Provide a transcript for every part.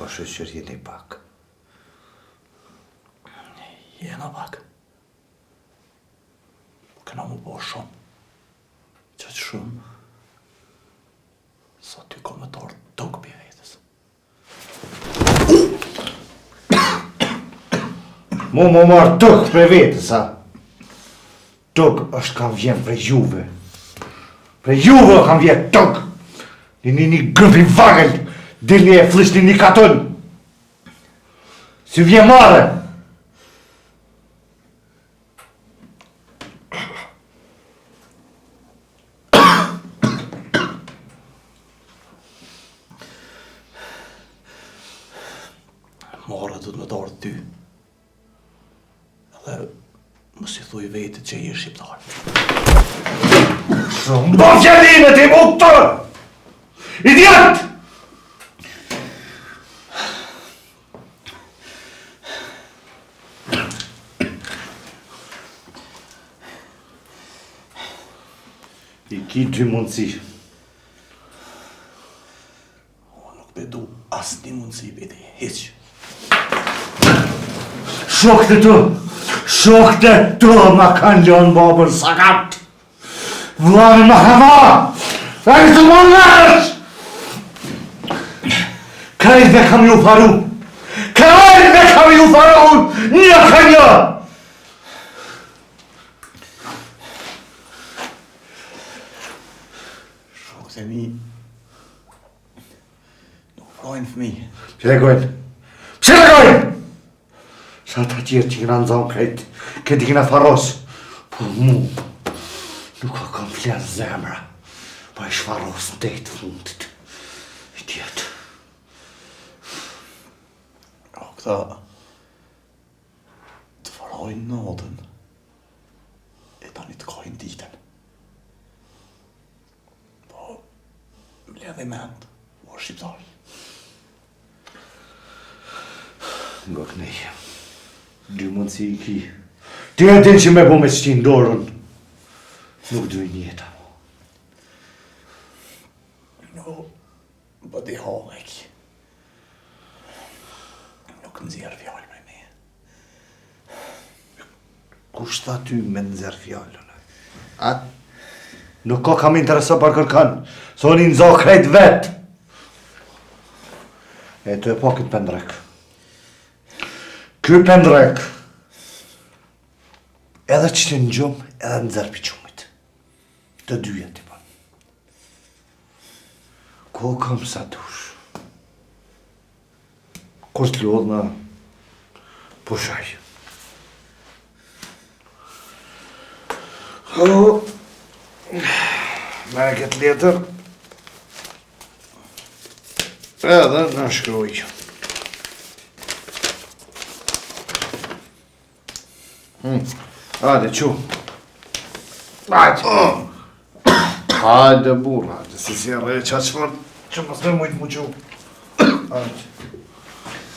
shoqër jeni pak. Jena pak. Këna mu po shumë. Qëtë shumë. Sa ty komentar tok për vetës. Mu më marrë tok për vetës, a? Tok është kam vjen për juve. Për juve kam vjen tok. Një grupi vagël, dilni e flishni një katon. Si vjen marrë. Marrë du të me darë ty. Edhe mos i thuj vetit që i shqiptar. Shumë do fjalimet i mu këtë! Idiot! I ki dy mundësi. Unë nuk bedu asë një mundësi beti, heq. Shokët e tu ma kanë lënë babër sakat. Vlami më hava! E të më nërsh! Krejtve kam ju faru! Krejtve kam ju faru! Një ka një! Shokët e mi nuk vrojnë fëmi. Pregojnë! Sa të tjerë që këna nëzonë krejt, këti këna faros. Por mu, nuk ka kam flerë zemra, pa ish faros në dejtë fundit. I tjetë. O, këta të farojnë natën, e tani të kajnë ditën. Po, më ledhe mend, o shqiptar. Nga kënej, dy mundësi i ki. Ti e din që me bu me qëtin dorën. Nuk duj njeta mu. Jo, bëdi halek. Nuk nëzirë fjallë me me. Kushta ty me nëzirë fjallën? A? Nuk ka kam intereso për kërkan. So një nëzo krejt vetë. E të e po këtë pëndrek. Ky pëndrek. Edhe që të në gjumë, edhe në zërë për qumit. Të dyja të banë. Ko kam sa dush. Kur të lodhë në pushaj. Me këtë letër, edhe në shkruj. Hajde, qu. Hajde. Hajde, burë, hajde. Si si arre e qaqëmër, që mos me mujtë mu qu. Hajde.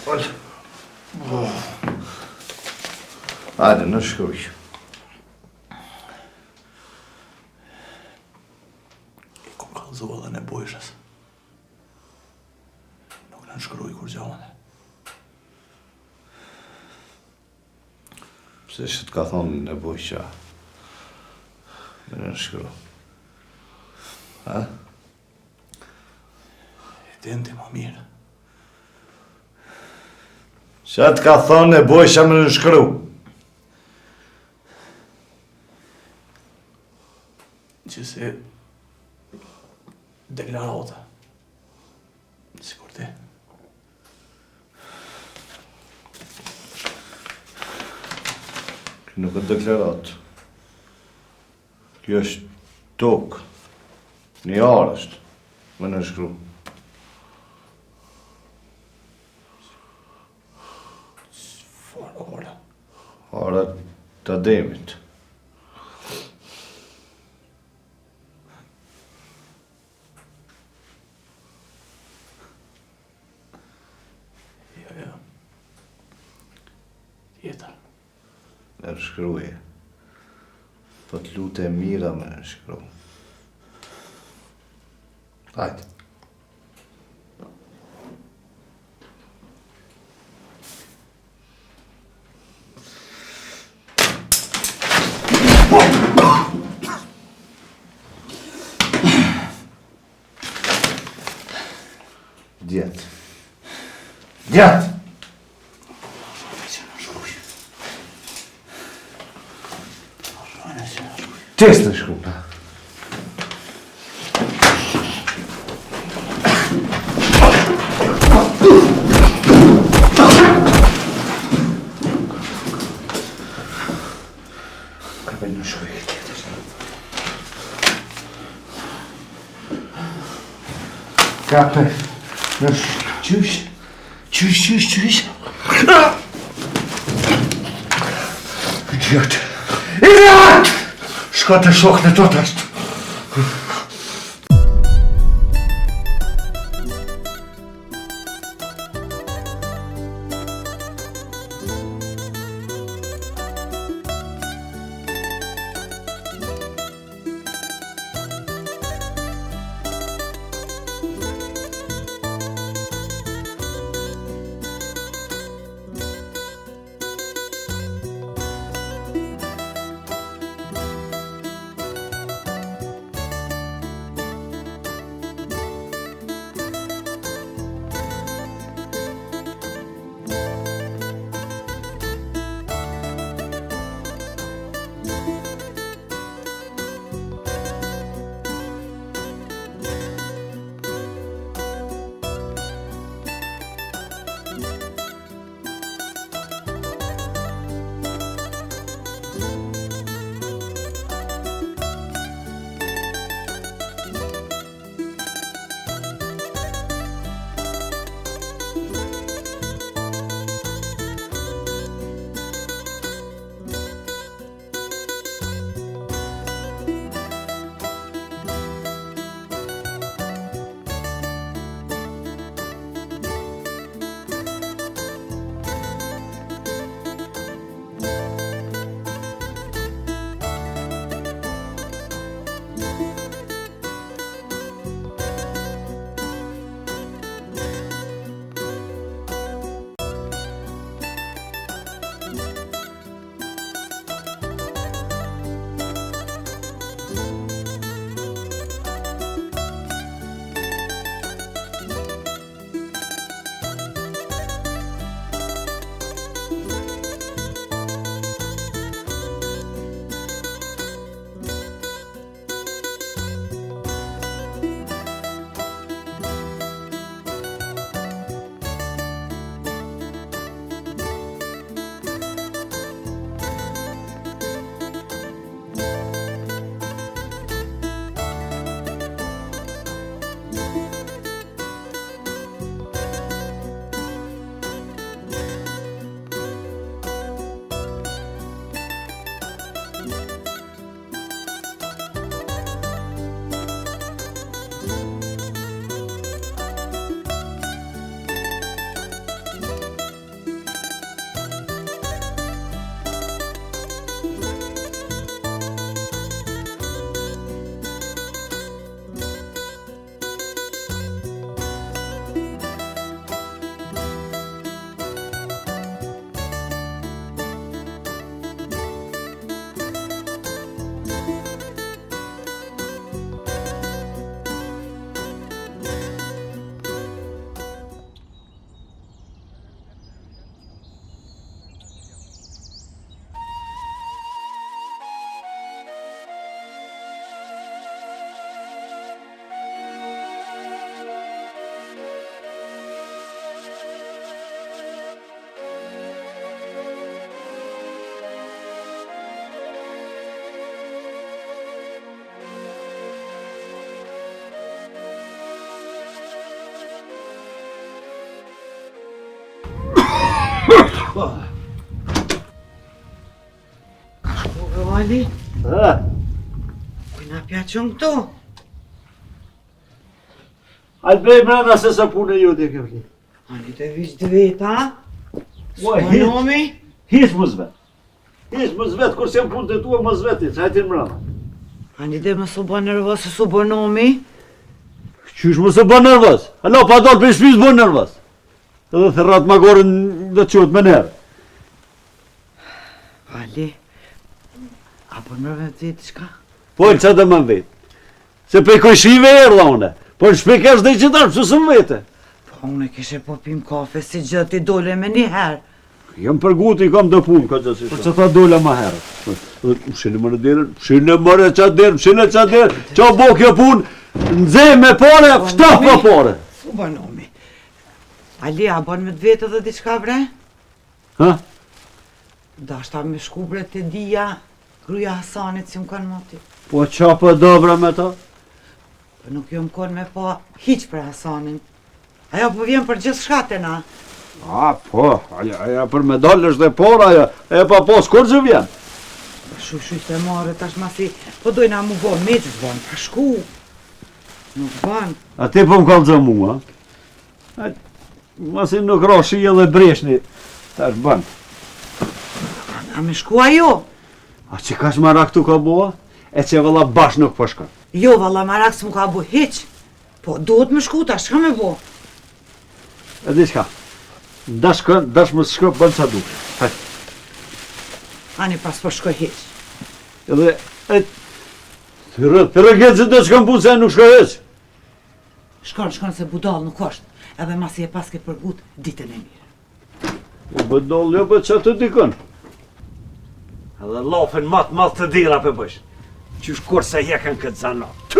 Hajde. Hajde, në shkruj. I kom kalzu edhe në bojshës. Nuk në shkruj kur gjohën. Pse që të ka thonë në bojqa. Me në shkru. Ha? E din ti më mirë. Që të ka thonë në bojqa me në shkru. Që se deklarata. Sikur ti. Nuk është deklarat. Kjo është tokë. Një arë është. Me në shkru. Farë orë. Arë të demit. Jo. Tjetër. Në shkruje. Po të lutë e mira me në shkru. Hajde. Djetë. Djetë! Qes të shku, pa? Ka bëjnë në shku e këtë. Ka për në qysh. Qysh. Idiot. Idiot! Shka të shok në tot ashtë. Ali? Kujna pjaqon këto? Albej mrena se sa punë e jote ke vli. Ali të vish të veta? S'panomi? His më zvet. His më zvet, kur se më punë të tua më zveti, që hajtin mrena. Ali dhe më së bë nervos se së bonomi? Qysh më së bën nervos? Alo, pa dol për shpiz bën nervos. Edhe thërrat ma gorën dhe qot me nerë. Ali, Apo më vetë diçka? Po, që të më vetë? Se pe kojshive erdha une. Po në shpikesh dhe qëtar, që së më vete? Po unë kishe po pim kafe si gjë ti dole me një herë. Jam për guti, kam dhe punë, ka që si shë. Po që ta dole ma herë? Shine më në derën, shine më në qatë derën, shine qatë derën, qa bo kjo punë, nëzhe me pare, ftaf pa pare. Su banomi. Ali, a ban me të vetë dhe diçka bre? Ha? Da shta me shku bre të dija, gruja Hasanit si më kanë moti. Po qa për dobra me ta? Po nuk jo më konë me pa hiq për Hasanin. Ajo po vjen për gjithë shkatena. A, po, aja për medalësh dhe por, aja, e pa po, s'kur që vjen? Shushuj të marë tash masi, po dojna mu bo me që zbon, pa shku. Nuk ban. A ti po më kam zë mua, a? Masi nuk ra shije dhe breshni, tash ban. A me shku ajo? A që ka shmara këtu ka boa? E që vëlla bash nuk po shkon. Jo, valla marak s'mu ka bo hiq. Po, duhet me shku tash, shka me bo? E di shka, dash më shko bënë qa duke. Hajt. Ani pas po shkoj hiq. Edhe, të rëgjetë që të shkon punë se nuk shko heq. Shkon se budal nuk është. Edhe masi e pas ke përgut ditën e mirë. U bëdoll jo për që të dikon. Edhe lafën matë të dira për bësh. Qysh kur se jekën këtë zanat.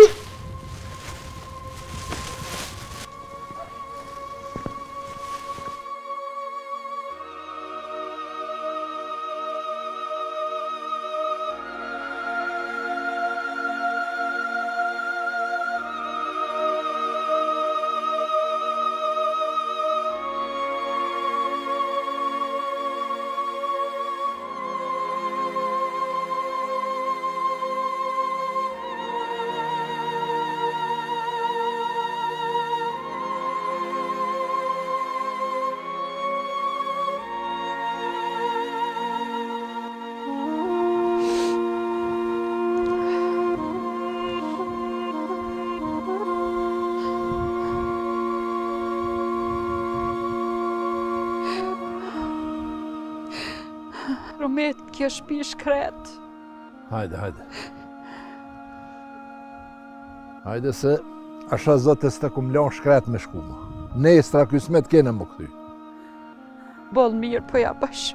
Romet, kjo shpi shkret. Hajde. Hajde se asha zote s'ta kum lanë shkret me shkuma. Nestra kysmet kene më këthy. Bol mirë, po ja bash.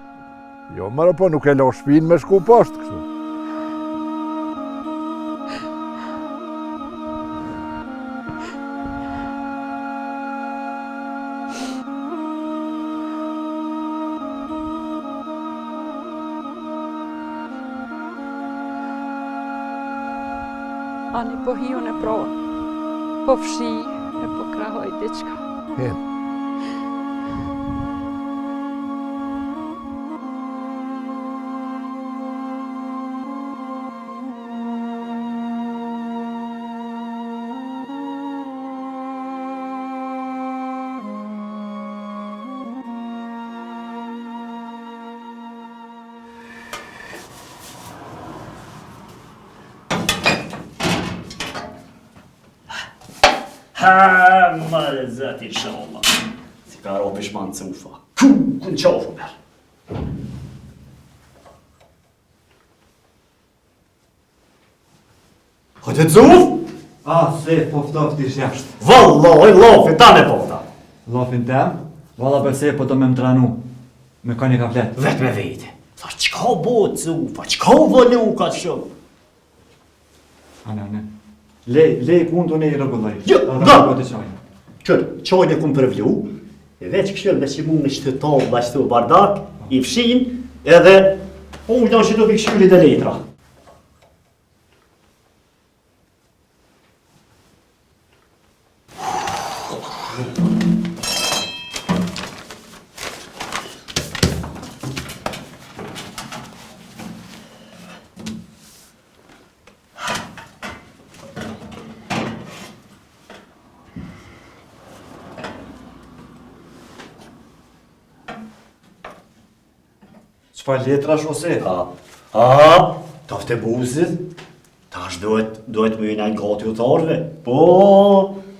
Jo, mërë po nuk e la shpin me shku poshtë kështu. Ani po hiu në prova. Po fshi e po krahoj diçka. Hen. Ha, ma dhe zëti, inshallah. Si ka ro pishman të ufa. Kun qofu mer. Hajde të uf? Se poftofti jashtë. Vallaj, lafi, tane pofta. Lafin tem, valla përse po të me më tranu. Me ka një kaplet. Vet me vete. Thash, qka bot të ufa, qka vëllu ka të shumë? Ane. Lej punë të ne i rëgullaj. Jo, da! Qërë, qajnë e kumë përvlu, e veç kështjel dhe që mund me qëtë talë dhe qëtë bardak, i fshin, edhe unë do që do për kështjullit e letra. Qëfar letra shose? Tafte buzit, tash duhet më jena gati utarve. Po,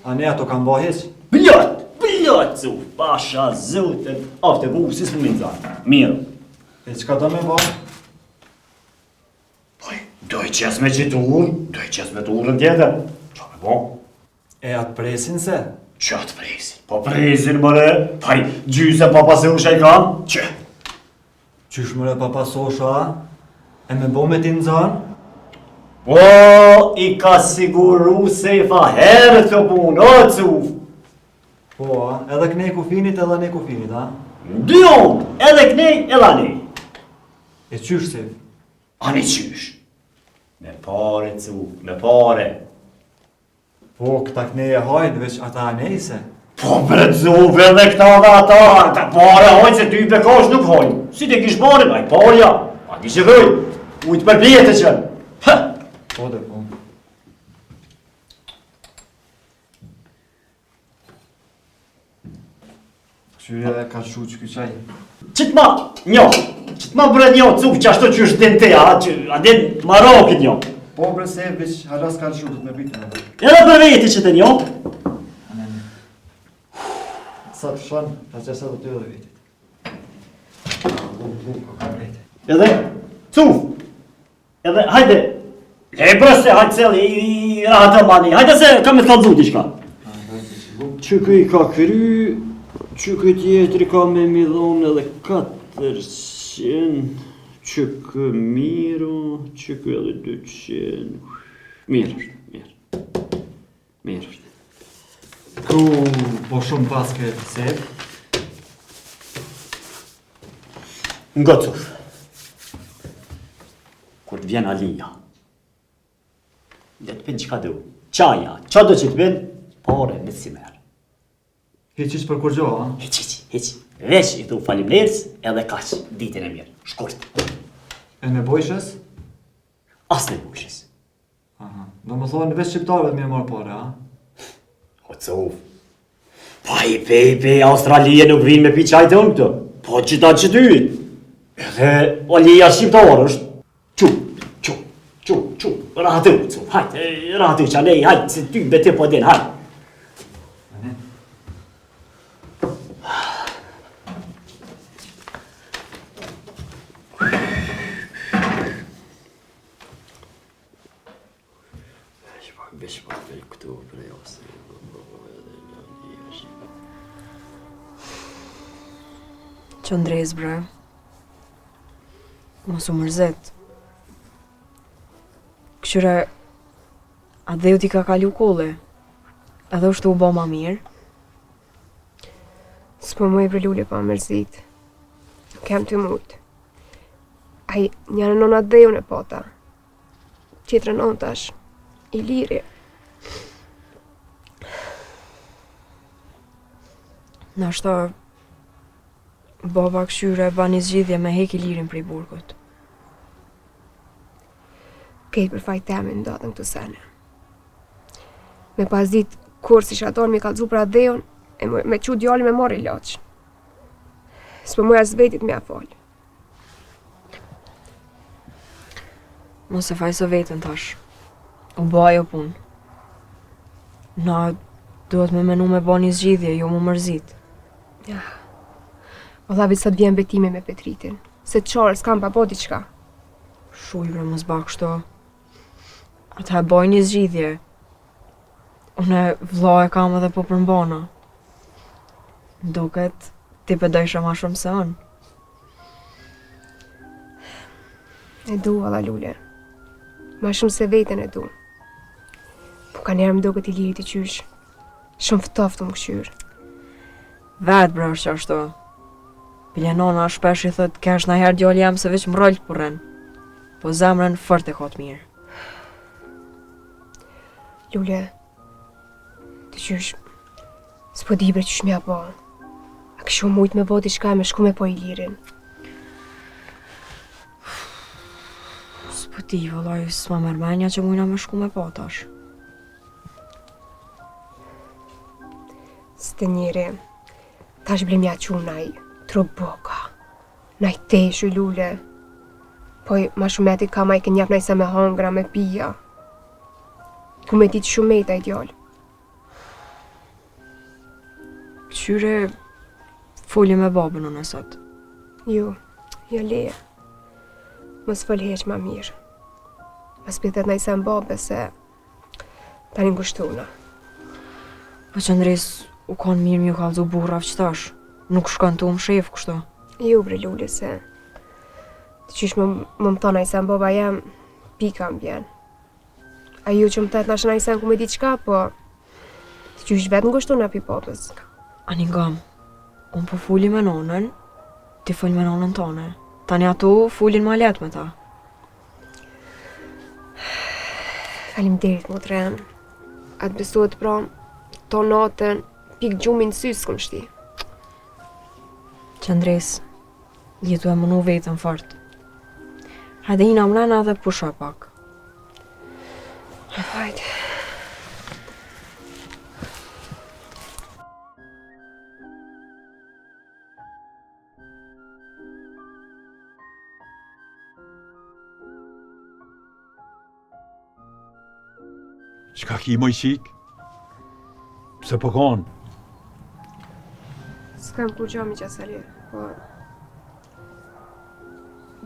A ne ato kanë bëhes? Bljot, zu, pasha, zuten, afte buzit më minzan. Mirë. E qka do me bëhe? Poj, i qes me qitur, do i qes me turën tjetër. Qa me bo? E atë presin se? Që atë presin? Po presin, mëre. Paj, gjyse pa pasosha i kam. Që? Qysh mëre pa pasosha? E me bo me ti në zanë? Po, i ka siguru se i fa herë të punë, o cuf. Po, edhe kënej kufinit edhe ne kufinit, a? Dion, edhe knej, edhe ne. E qysh se? Ani qysh? Me pare, cuf, me pare. Po, këta kënej e hajnë, veç ata e nejse. Po, bre cuf, edhe këta dhe ata, ta pare hajnë se ty i bekash nuk hajnë. Si te kish pare, aj parja, a di që dhëj, ujtë për bjetë që. Po dhe po. Këshyre dhe ka shu që këqaj. Qëtë ma, qëtë ma bre njo, cuf, që ashtu që është din te, a din Marokit njo. Po bre se veç haras ka shu, du të me bitë në. Edhe për veti që të njo. Sa të shanë, ta që sa të të edhe vetit. Edhe, cuf, edhe, hajde, e brëse, hajde celi, i rahat e mani, hajde se kam e të kalzu t'i shka. Që këj ka kry, që këj tjetëri ka me midhon edhe 400, që këj miru, që këj edhe 200, mirë është. Mirë është. Ku po shumë paske se? Nga cuf, kur të vjen Alija, dhe të pinë qka du, qaja, qa do që të pinë, pare me si merë. Hiqish për kur gjo, a? Hiq, veç i thu falimlerës edhe kaq, ditën e mirë, shkurt. E me bojshes? As në bushës. Aha. Do më thonë veç shqiptarëve të mirë marë pare, a? O cuf, pa i pe, Australia nuk vinë me pi qajtë unë këto, po qita që ty. Edhe Alija shqiptarë është, Qu, rahatu, cuf, hajtë, rahatu që anej, hajtë, se ty bete po din, hajtë. Qëndrez, bre. Mos u mërzet. Këshyre, a dheu ti ka kalu kolle, edhe është u bo ma mirë. S'po mu e vrelule pa mërzit. Kem të mujtë. Aj, njërë nona dheu në pota. Tjetër non tash, i liri. Nashta, baba këshyre ba një zgjidhje me hek i lirin prej burgut. Kejtë për fajt teme ndodhën këtu sene. Me pas dit kur si shaton mi kalzu për adhejon, e me qu djali me mori loq. S'po muja zvetit me a fol. Mos e faj së vetën tash. U bo ajo pun. Na duhet me menu me bo një zgjidhje, jo mu mërzit. Ja. Valla vit sot vjen betime me Petritin. Se qarë s'kam pa po diqka. Shuj bre mos bak kështu. Ata e boj një zgjidhje. Une vlla e kam edhe po përmbana. Duket ti pëdojshë ma shumë se unë. E du, valla Lule. Ma shumë se vetën e du. Po ka njerë më duket i lirit i qysh. Shumë ftoftë më këshyr. Vetë bre është ashtu. Piljanona shpesh i thët kesh na herë djali jam se veç më rollë përren. Po zemrën fort e ka të mirë. Lule, të qysh, s'po di bre qysh mja po. A këshu mujt me bo diçka me shku me po i lirin. S'po ti, vëllaj, s'ma mërmenja që mujna me shku me po tash. S'te njeri, tash blemja qunaj, trup boka, naj teshu Lule. Poj, ma shumeti ka ma i kënjap najsa me hongra, me pija. Ku me ti të shumeta i djallë. Qyre, foli me babën unë sot. Jo leje. Mos fol heq ma mirë. As pithet në isem babe se tani ngushtuna. Po Qëndres, u kanë mirë mi u kalzu burra qëtash. Nuk shkon të shef kështu. Ju bre Luli se të qysh më thona isem baba jem, pika më bjen. A ju që më thet nashën a isem ku me di qka, po të qysh vetë ngushtuna pi popës. Ani ngam, unë po fuli me nonën, ti fol me nonën tone. Tani ato fulin ma let me ta. Faleminderit më të ren. Atë besohet pra, to natën, pik gjumin sys s'kom shti. Qëndres, jetu e mënu vetën fort. Hajde ina mrena dhe pusha pak. Hajde. Qka ki moj qik? Pse po kanë? S'kam kur gjami qasari, po...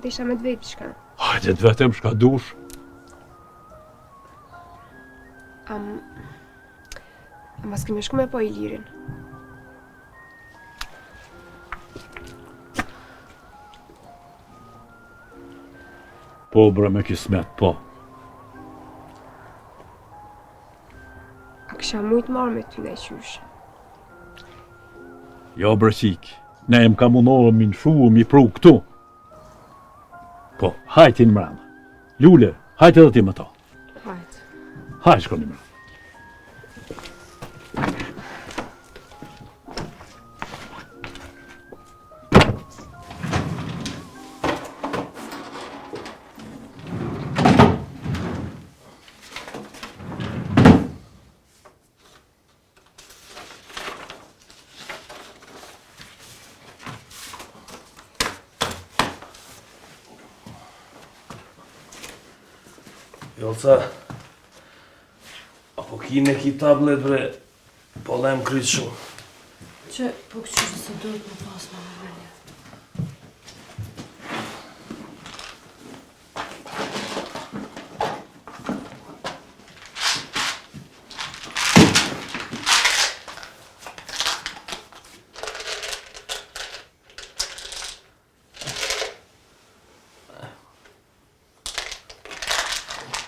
Desha me të vetë shka. Hajde të vetëm shka dush. Ama s'kemi shku me po i lirin. Po bre me kismet, po. A kësha mujt marrë me ty në i qysh. Jo bre qik, ne em ka mundohë mi nshu, mi pru këtu. Po, hajtin mrena. Lule, hajt edhe ti me ta. Hajt. Hajt shkoni mrena. Jolca, apo kine ki tablet bre, po lem kryt shumë. Që, po këqyshë se dojtë më pas më mërmenja.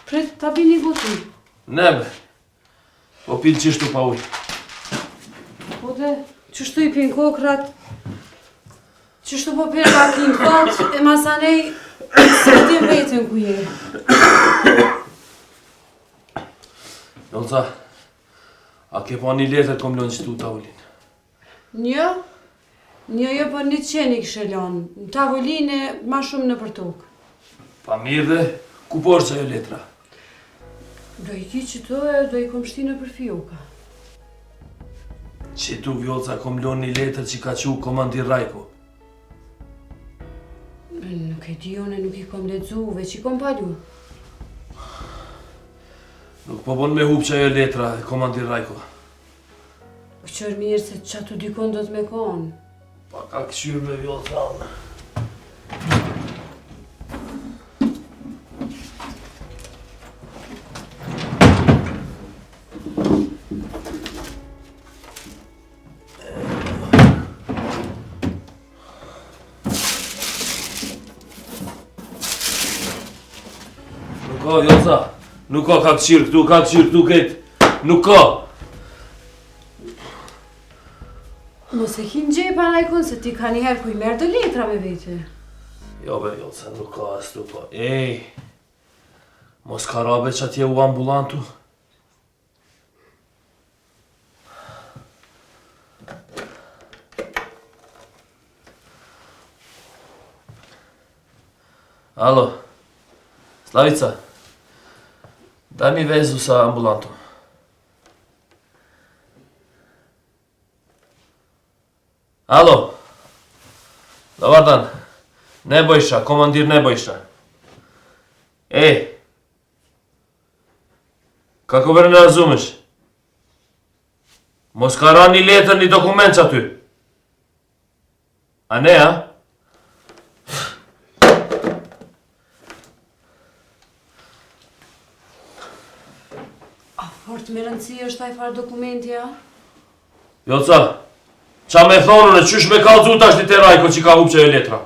Prit, ta bini gutin. Ne be, po pil qishtu pa uj. Po dhe, qështu i pin kokrat, qështu po pin rakin kot, e masanej, së tim vetën ku je. Jolca, a ke pa një letër kom lënë qëtu tavulin? Një jo për një qeni kështë lanë, në tavulin e ma shumë në për tokë. Pa mirë dhe, ku por që ajo letra? Do i ki qëto e do i kom shti në për fioka. Qëtu Vjolca kom lënë një letër që ka qu komandir Rajko. Nuk e di une, nuk i kom ledzu, veç i kom palu. Nuk po bon me hup që ajo letra e komandir Rajko. Po qërë mirë se që atu dikon do të me konë. Pa ka këshyrë me Vjolca. Nuk ka, Jolca. Nuk ka këshyrë këtu këtë. Nuk ka. Mos e ki në gjepa najkun se ti ka njëherë ku i merë do letra me vete. Jo be, Jolca, nuk ka as tu pa. Ej, mos ka rabe që atje u ambulantu. Alo, Slavica, daj mi vezu sa ambulantu. Alo, dobar dan, Nebojša, komandir Nebojša. Kako bre ne razumeš? Mos ka ra ni letër, ni dokument që aty. A ne, a? Fort me rëndësi është ai farë dokumentja? Joca, qa me thonën e qysh me kallëzu tash ti te Rajko që ka hupë që e letra?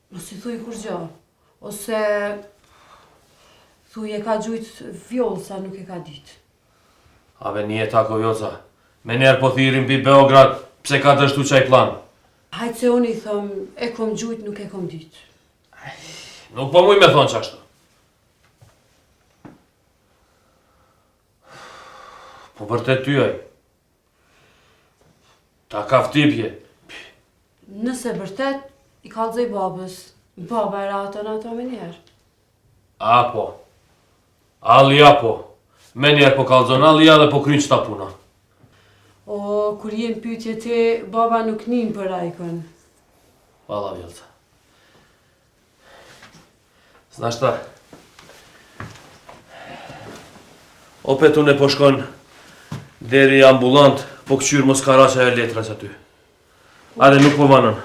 Mos i thuj kur gjë. Ose thuj e ka gjujt vjollë sa nuk e ka ditë. Ave një e tako Joca, me njerë po thirin bi Beograd, pse ka dështu qaj plan? Hajtë se unë i thëm, e kom gjujt, nuk e kom ditë. Nuk po muj me thonë qashtu. Po vërtet tyaj. Ta ka ftipje. Nëse vërtet, i kallëzoj babës. Baba e ratën ato me njerë. Apo. Alia po. Me njerë po kallëzon alia dhe po krynë qëta puna. O, kur jem pyetje ti, baba nuk nin për Rajkon. Valla Vjelca. Znash ta. Opet unë e po shkon deri ambulant, po këqyrë mos karaqa e letra që aty. Are nuk po vanën.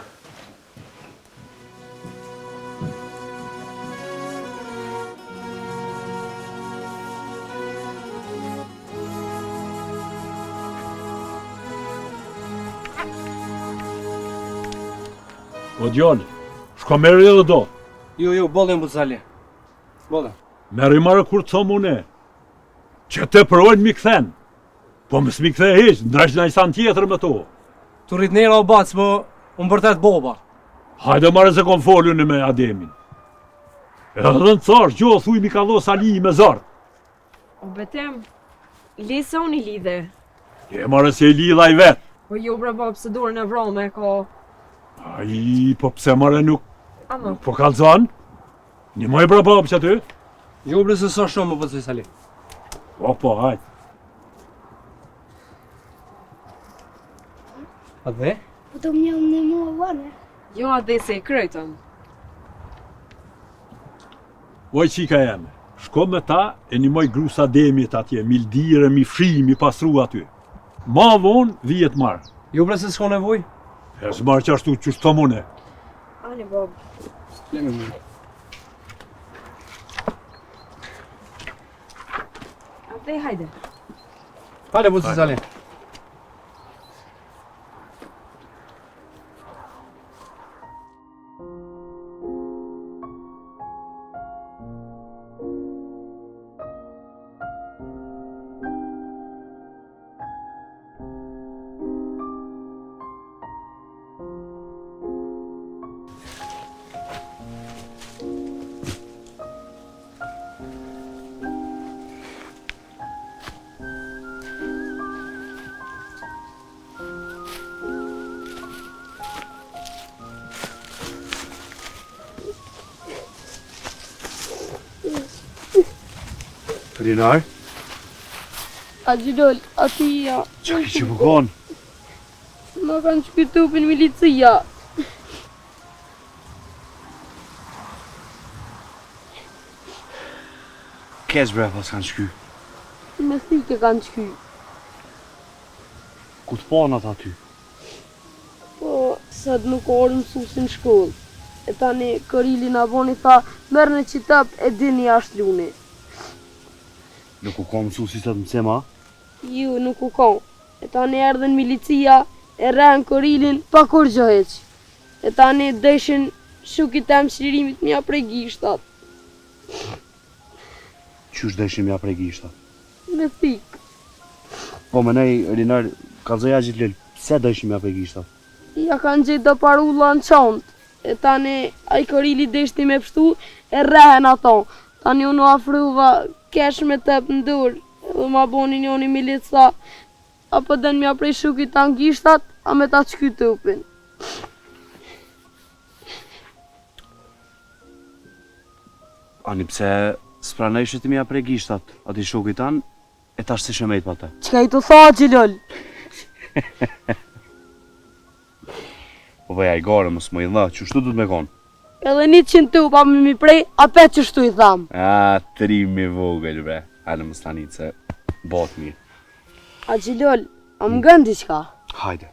O djali, shko merri edhe do. Jo, bollen Buzali. Bollen. Merri marë kur të thomë une. Që të përojnë mi këthen. Po mësë mi këthe heq, ndrash në isan tjetër me to. Tu rrit nera o bac, po unë bërtet boba. Hajde marë se kom folju në me Ademin. Edhe në thash, gjo, thuj mi ka dho sali me zartë. O betem, lisa unë i lidhe. Je marë se i lidha i vetë. Po jo bre bab se dorën e vrome ka. Ai, po pse marë nuk Ama. po kalzon? Një moj bra bab që aty? Jo bre se sa shumë po të sali. Po, hajde. A dhe? Po të më jam në mua vane. Jo a dhe se i krytëm. Oj qika jeme, shko me ta e një moj grusa demit atje, mi ldire, mi fri, mi pasru aty. Ma vonë, vijet marë. Jo bre se s'ka nevoj? E s'marë që ashtu që shto mune. Ani bab. A dhe hajde. Hajde bu të sali. Rinar? A gjilol, ati ja. Qa ki që përkon? Ma kanë shpirtupin milicia. Kes bre pas kanë shky? Me thike kanë shky. Ku të panë ata ty? Po, sët nuk orë mësusin shkollë. E tani Korili na boni tha, merë në qitap e dini ashtë luni. Nuk u ka mësusi sa të mësema? Ju, nuk u ka. E tani erdhen milicia, e rren Korilin pa kur gjë heq. E tani dëshin shukit e mshirimit mja prej gishtat. Qysh dëshim ja prej gishtat? Me thik. Po me nej, Rinar, ka zoja gjithë lëllë, pse dëshim ja prej gishtat? Ja kanë gjithë do parulla në qantë. E tani ai Korili deshti me pështu, e rrehen ato. Tani unë afruva kesh me tëp në dur, edhe ma boni njoni milica, apo den mja prej shukit të angishtat, a me ta qky tupin. Ani pse s'pranoj ti mja prej gishtat, ati shukit tanë, e tash si shemejt pa te. Qka i të tha, Gjilol? Po veja i gore, mos më i dha, që shtu du të me konë? Edhe 100 tup, a mi prej, a pe që shtu i tham. A, 3 vogël, bre. Hajde më stanit se botë mirë. A Gjilol, a më gënë diqka? Hajde.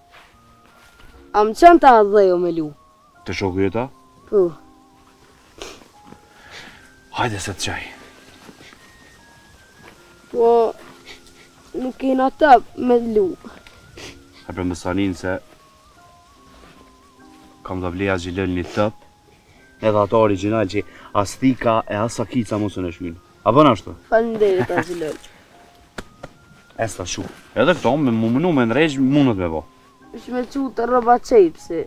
A më qënë ta dhejo me lu? Të shoku jeta? Po. Hajde se të qaj. Po, nuk kena tëp me lu. E për mësanin se kam të vleja gjilën një tëp, edhe ato original që as thika e as sakica mosën e shminë. A bën ashtu? Faleminderit Azilëq. E s'ta shu. Edhe këto me më mënu me ndrejsh mundët me bo. Është me qu të rëba qejpsi.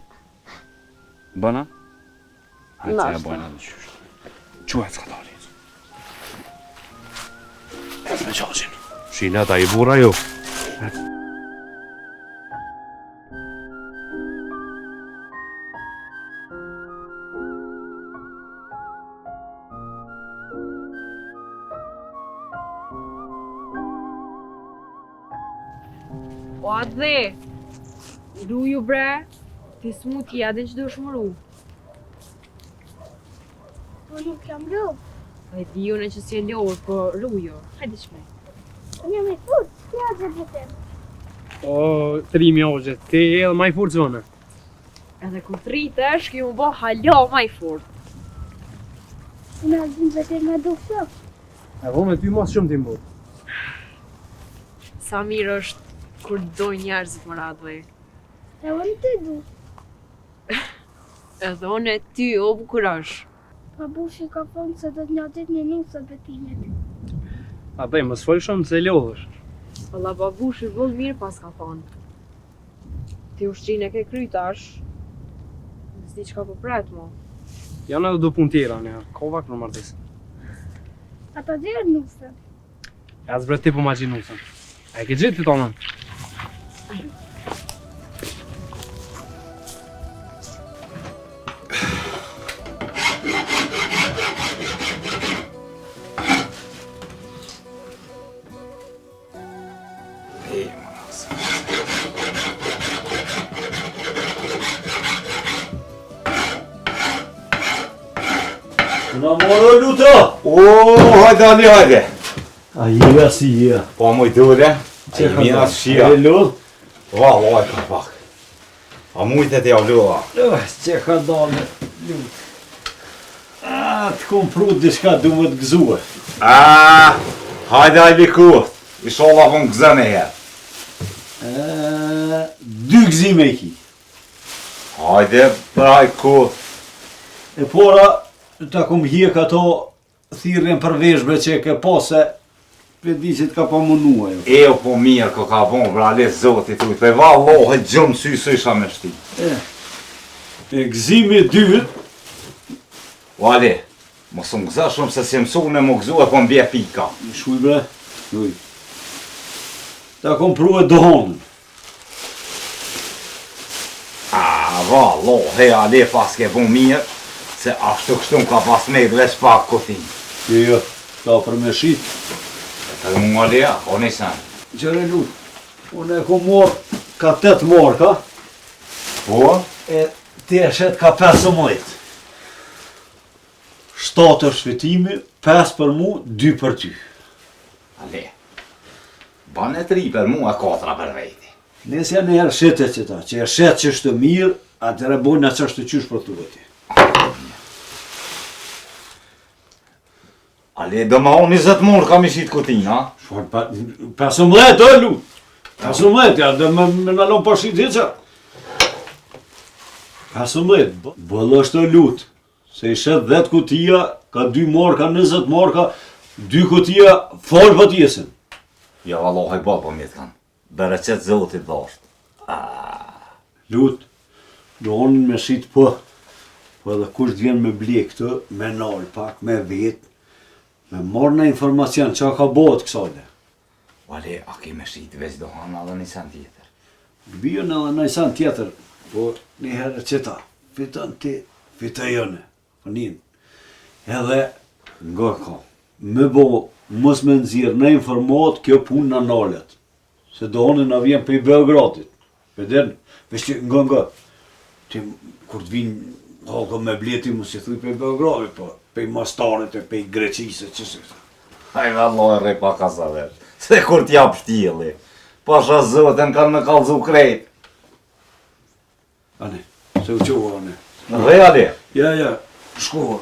Bëna? Hajtë se e Nashta. bojnë edhe qysh. Quhet s'ka dali. E me qashin. Shina ta i bura ju. O atë dhe, ruju bre, ti s'mu t'ja dhe që do shmëru. Po nuk jam lu. E di une që si e ljohër, po ruju, hajde shme. Unë jam i furt, t'ja dhe bëtem. O, trimi ogje, ti edhe maj furt zone. Edhe kur tritesh, ki mu bo halo maj furt. Unë alzim vetem me do shok. E vo me ty mos shumë ti mbur. Sa mirë është kur doj njerëzit më radhve. E unë të du. Edhe one ty o bukurash. Babushi ka thonë se do t'njatit një nusë betimet. A bëj, mos fol shumë se lodhësh. Valla babushi vëll mirë pas ka thonë. Ti ushqin e ke krytash, s'di qka po pret mo. Janë edhe do pun tjera, ne, ka vak në martis. Ata dherë nusë. E as bre ti po ma gjinë nusën. A e ke gjithë ti tonën? Në morë luta! O, hajde Ali, hajde! A jega si jega. Po më i dure, që i mina shia. E lutë? Valoj ka pak. A mujtet e avlua. Që ka dalë lutë. Të kom prut diçka du më të gëzue. Hajde Ali ku, ishallah vën gëzën e herë. 2 gëzime i ki. Hajde, praj ku. E pora, ta kom hjek ato thirrjen për veshbre që e ke pose, për di që t'ka pa munua jo. O po mirë ko ka bon, vrale zotit ujtë, pe vallohe gjëmë sy isha me shti. E gëzimi dytë. O Ali, mos më gëza shumë se si mësu me më gëzu e po mbje pika. Shuj bre, shuj. Ta kom pru e dohonën. Vallohe Ali pas ke bon mirë, se ashtu kështu më ka pas me veç pak këtin. Jo, ta për me shit. Të më nga leja, o nisan. Gjere lutë, unë e kom morë ka 8 marka. Po? E ti e shet ka 15. 7 është fitimi, 5 për mu, 2 për ty. Ale, banë 3 për mu e 4 për vejti. Nesja në herë shetet që ta, që e shet që është mirë, atëre bojnë në që është të qysh për të vëti. Ale, do ma unë 20 morë kam i shit këtin, ha? 15, o lutë. 15, ja, dhe me nalon për shit heqa. 15, bëllë është lutë. Se i shet 10 kutia, ka 2 marka, 20 marka, 2 kutia, falë për tjesin. Ja, vallohi bërë për mjetë kanë. Bere qëtë zotit dhe është. Lutë, do onë me shit për. Po edhe kush t'vjen me ble këtë, me nalë pak, me vetë, me marrë në informacion që ka bëhet kësajde. Ale, a ki me shit veç do hanë edhe një sen tjetër. Bijën edhe një sen tjetër, po një herë qëta, fitën ti, fitë jëne, pënin. Edhe, nga ka, me bo, mos me nëzirë në informat kjo punë në nalet. Se do onë në vjen për i Beogradit. Për den, veç që nga, ti, kur t'vinë, halko me bleti mu si thuj për i Beogradit, po, për i Mastarit e për i Greqisë, që se këta. Haj vallohi rrej pa kasaver, se kur t'jap shtjeli. Pasha zotën kanë me kalzu krejt. Ane, se u qoha, ane. Rrej Ali. Ja, shkoha.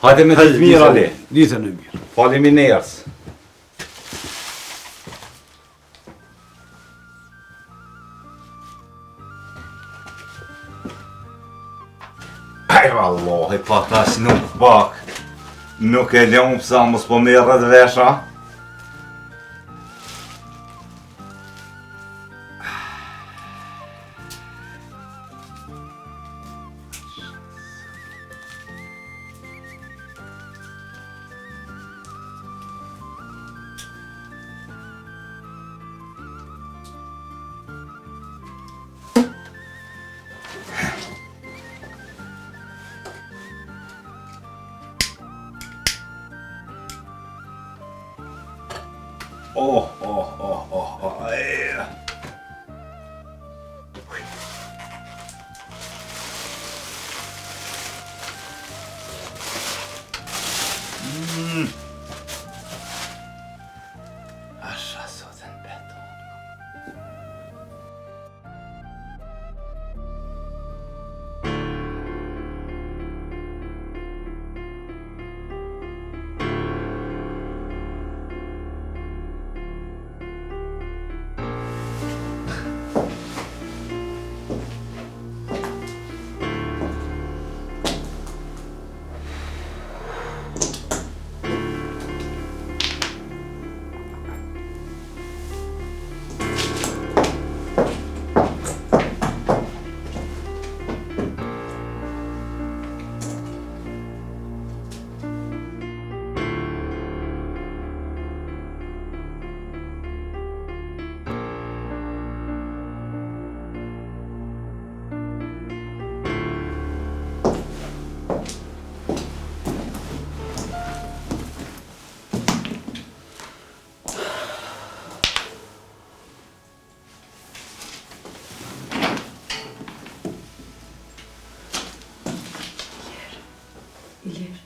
Hajde me ditë mirë Ali. Ditën e mirë. Faleminderit. Po tash nuk bak. Nuk e lëm sa mos po merret vesha. Așa s-o zâmbet. İler.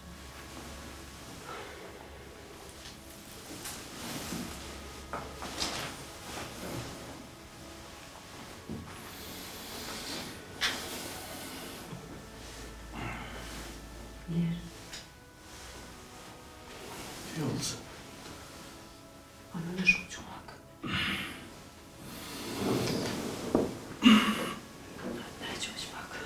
İler. Yolcu. Ananı çok çoğak. Ne çocuk bak.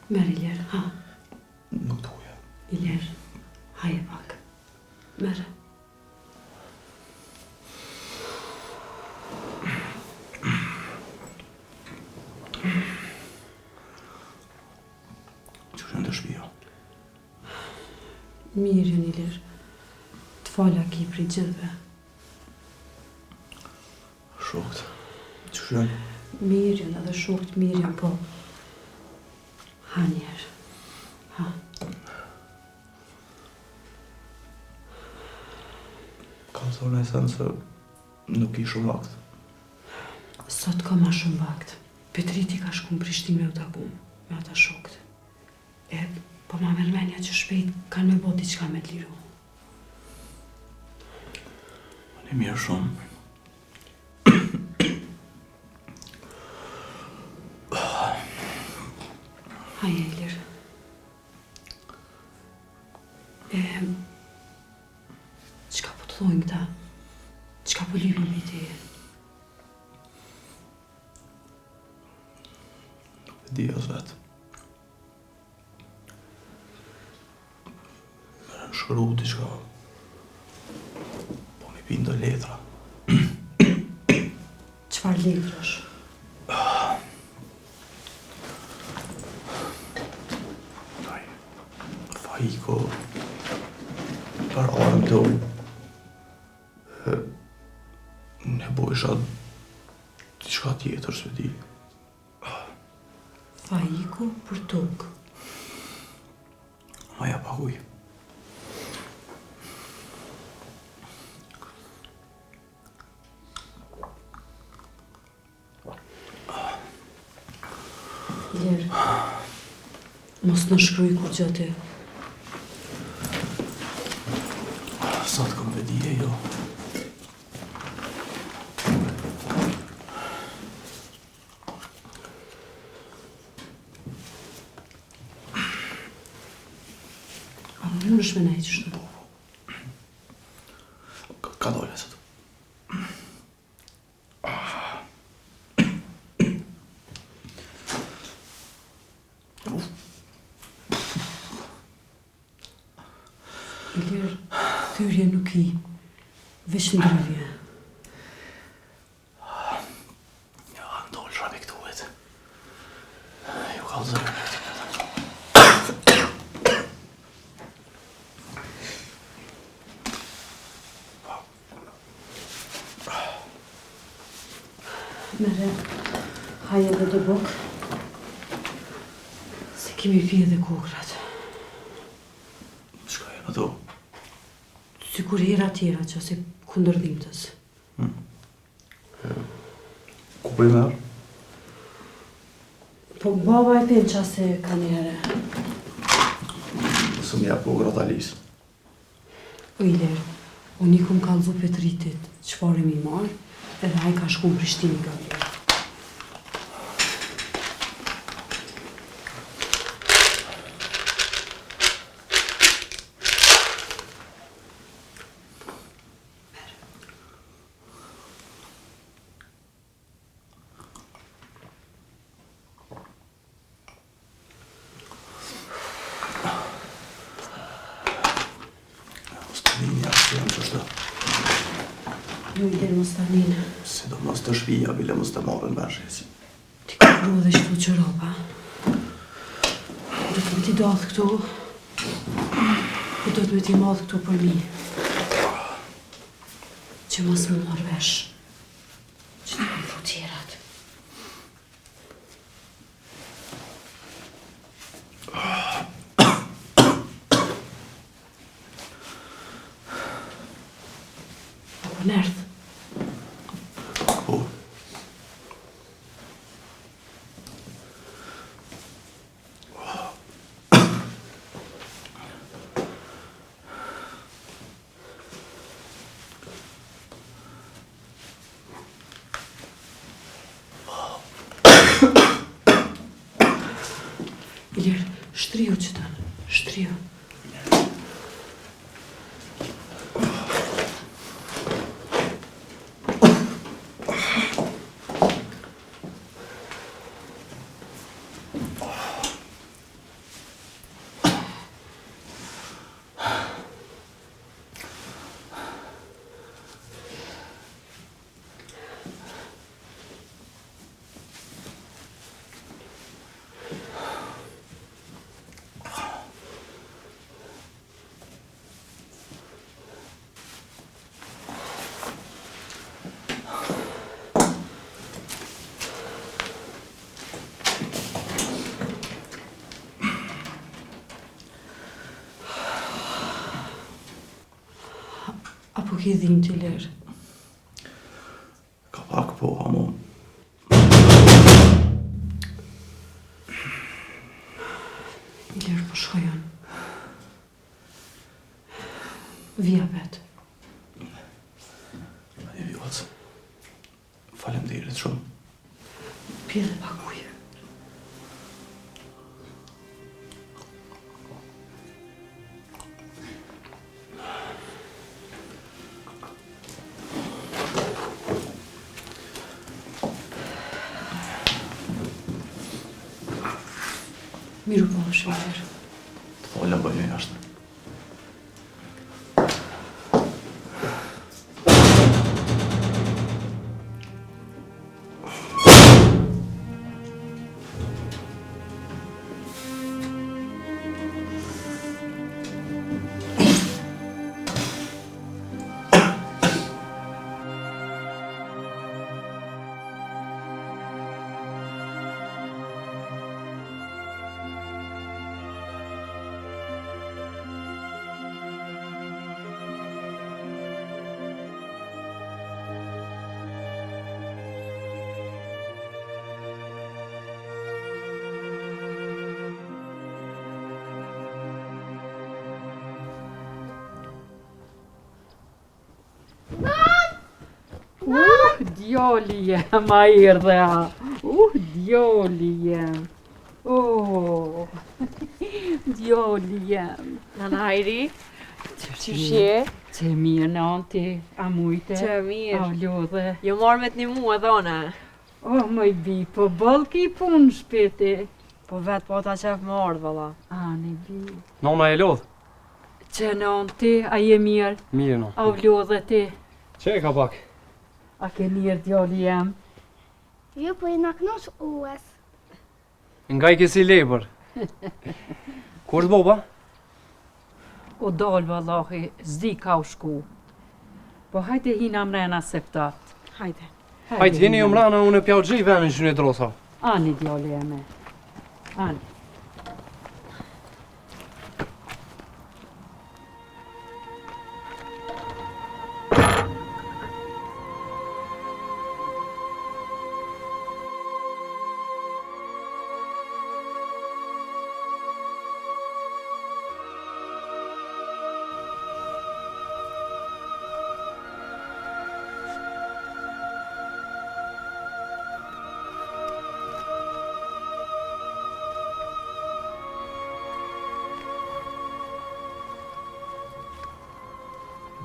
Mer iler, ha. Nuk duja. Iler, haje pak. Mer. Që në të shpia? Mirën, Iler. Të fala ki prej gjithve. Shokët. Që shënë? Mirën edhe shokët mirën, po. Ha njerë. Ha. Kam thonë e thënë se nuk i shumë vakt. Sot ka ma shumë vakt. Petriti ka shku në Prishtinë me u taku me ata shokët. E, po ma mërmenja që shpejt kanë me boti qka me të liru. Në mirë shumë. Haje, Ilir. Qka po të thojnë këta? Qka po lypin me teje? Nuk e di as vetë. Më në shkru diçka. Po mi pinë do letra. Qfar letrash? Fajko para arëm të unë. Ne bojsha diçka tjetër s'me di. Faiku për tokë. Maja paguj. Ilir, Mos në shkruj kur gjë ti. Sa të kom vedije, jo. Nuk është me nejtë qështu. Ka dole, sot. Ilir, thyrje nuk i, veç ndryrje. Ja, ndollë shrabe këtu vetë. Ju ka zërë në këtë. Mere, haje dhe do bok. Se kemi pje dhe kokrat. Shka e në do? Sikur hera tjera që si kundërdimtës. Ku për i merë? Po baba e pen qa se ka njëre. Së mja po gratalis. O Iler, unë i kum kalzu Petritit që pare mi marë, edhe haj ka shku në Prishtinë nga vjerë. Jo, Iler, mos të anin. Si do mos të shpija, bile mos të marrën vërshesi. Ti ka pru dhe shtu që roba. Do të më ti dadhë këtu, po do të më ti madhë këtu për mi. Që mos më marrë vesh. Që të më pru tjerat. Po nërth. Ilir, shtriu që tënë, shtriu. Apo ki dhim t'i lërë? Ka pak po, amo. Lërë po shkojon. Vija vetë. E vjotës. Faleminderit shumë. Pje dhe pak ujë. Miru po është vjerë. Të folëm bëjnë jashtë. Djali jem, a erdhe a. Djali jem. Djali jem. Nana Hajri, qëshje? Që mirë nanti, a mujte. Që mirë. A lodhe. Jo marrë me t'ni mua dhona. Më i bi, po bëllë ki punë shpeti. Po vetë po ta qef më ardhë, valla. Ani bi. Nona e lodh? Që nanti, a je mirë? Mirë, no. A lodhe ti? Që e ka pak? A ke mirë djali jem? Jo, po i naknosh ues. Nga i kesi lebër. Ku është boba? O dalë vallahi, zdi ka u shku. Po hajde hina mrena septat. Hajde. Hajtë hini ju mrana, unë e pjau gjej venin që një drosa. Ani djali jeme. Ani.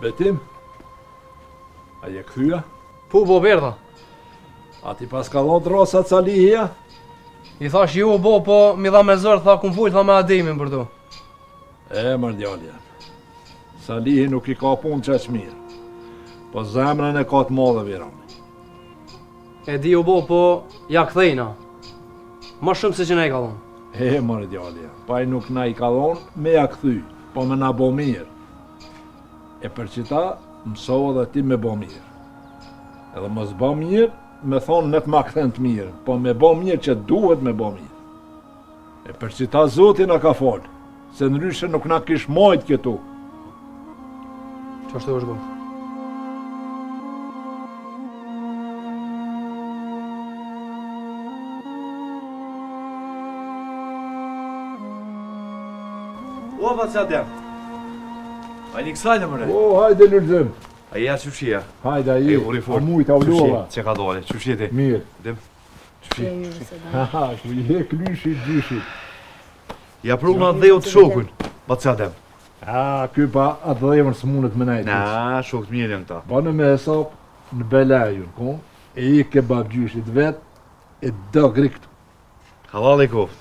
Betim? A je këthyja? Po, bo berda. A ti pas ka dhon drosa Salihia? I thash ju bo, po mi dha me zërë, tha kum full, tha me Ademin për to. E, mërdjalja. Salihi nuk i ka punë qaq mirë. Po zemrën e ka të madhe virani. E di u bo, po ja kthejna. Ma shumë se që na i ka dhonë. E, mërdjalja. Pa i nuk na i ka dhon, me ja këthy, po me na bo mirë. E për qita, mësohë dhe ti me bo mirë. Edhe mos bo mirë, me thonë në të ma këthen të mirë, po me bo mirë që duhet me bo mirë. E për qita Zotin na ka folë, se ndryshe nuk na kish majt këtu. Që është të është bo? O, pa që adem. A një kësajnë mëre? O, hajde lërzim. A ja qëshia? Hajde, a je, a mujt, a ullova. Që ka dole, qëshje ti? Mirë. Dim, qëshje? Haha, ku je klyshi gjyshit. Ja pruna dheu të shokun, pa që adem. A, ky pa atë dhejmër së mundet me najtë. Na, shok të mirë janë këta. Banë me hesap në belajun, ko? E i kebab gjyshit vet, e dë griktu. Halal i koft.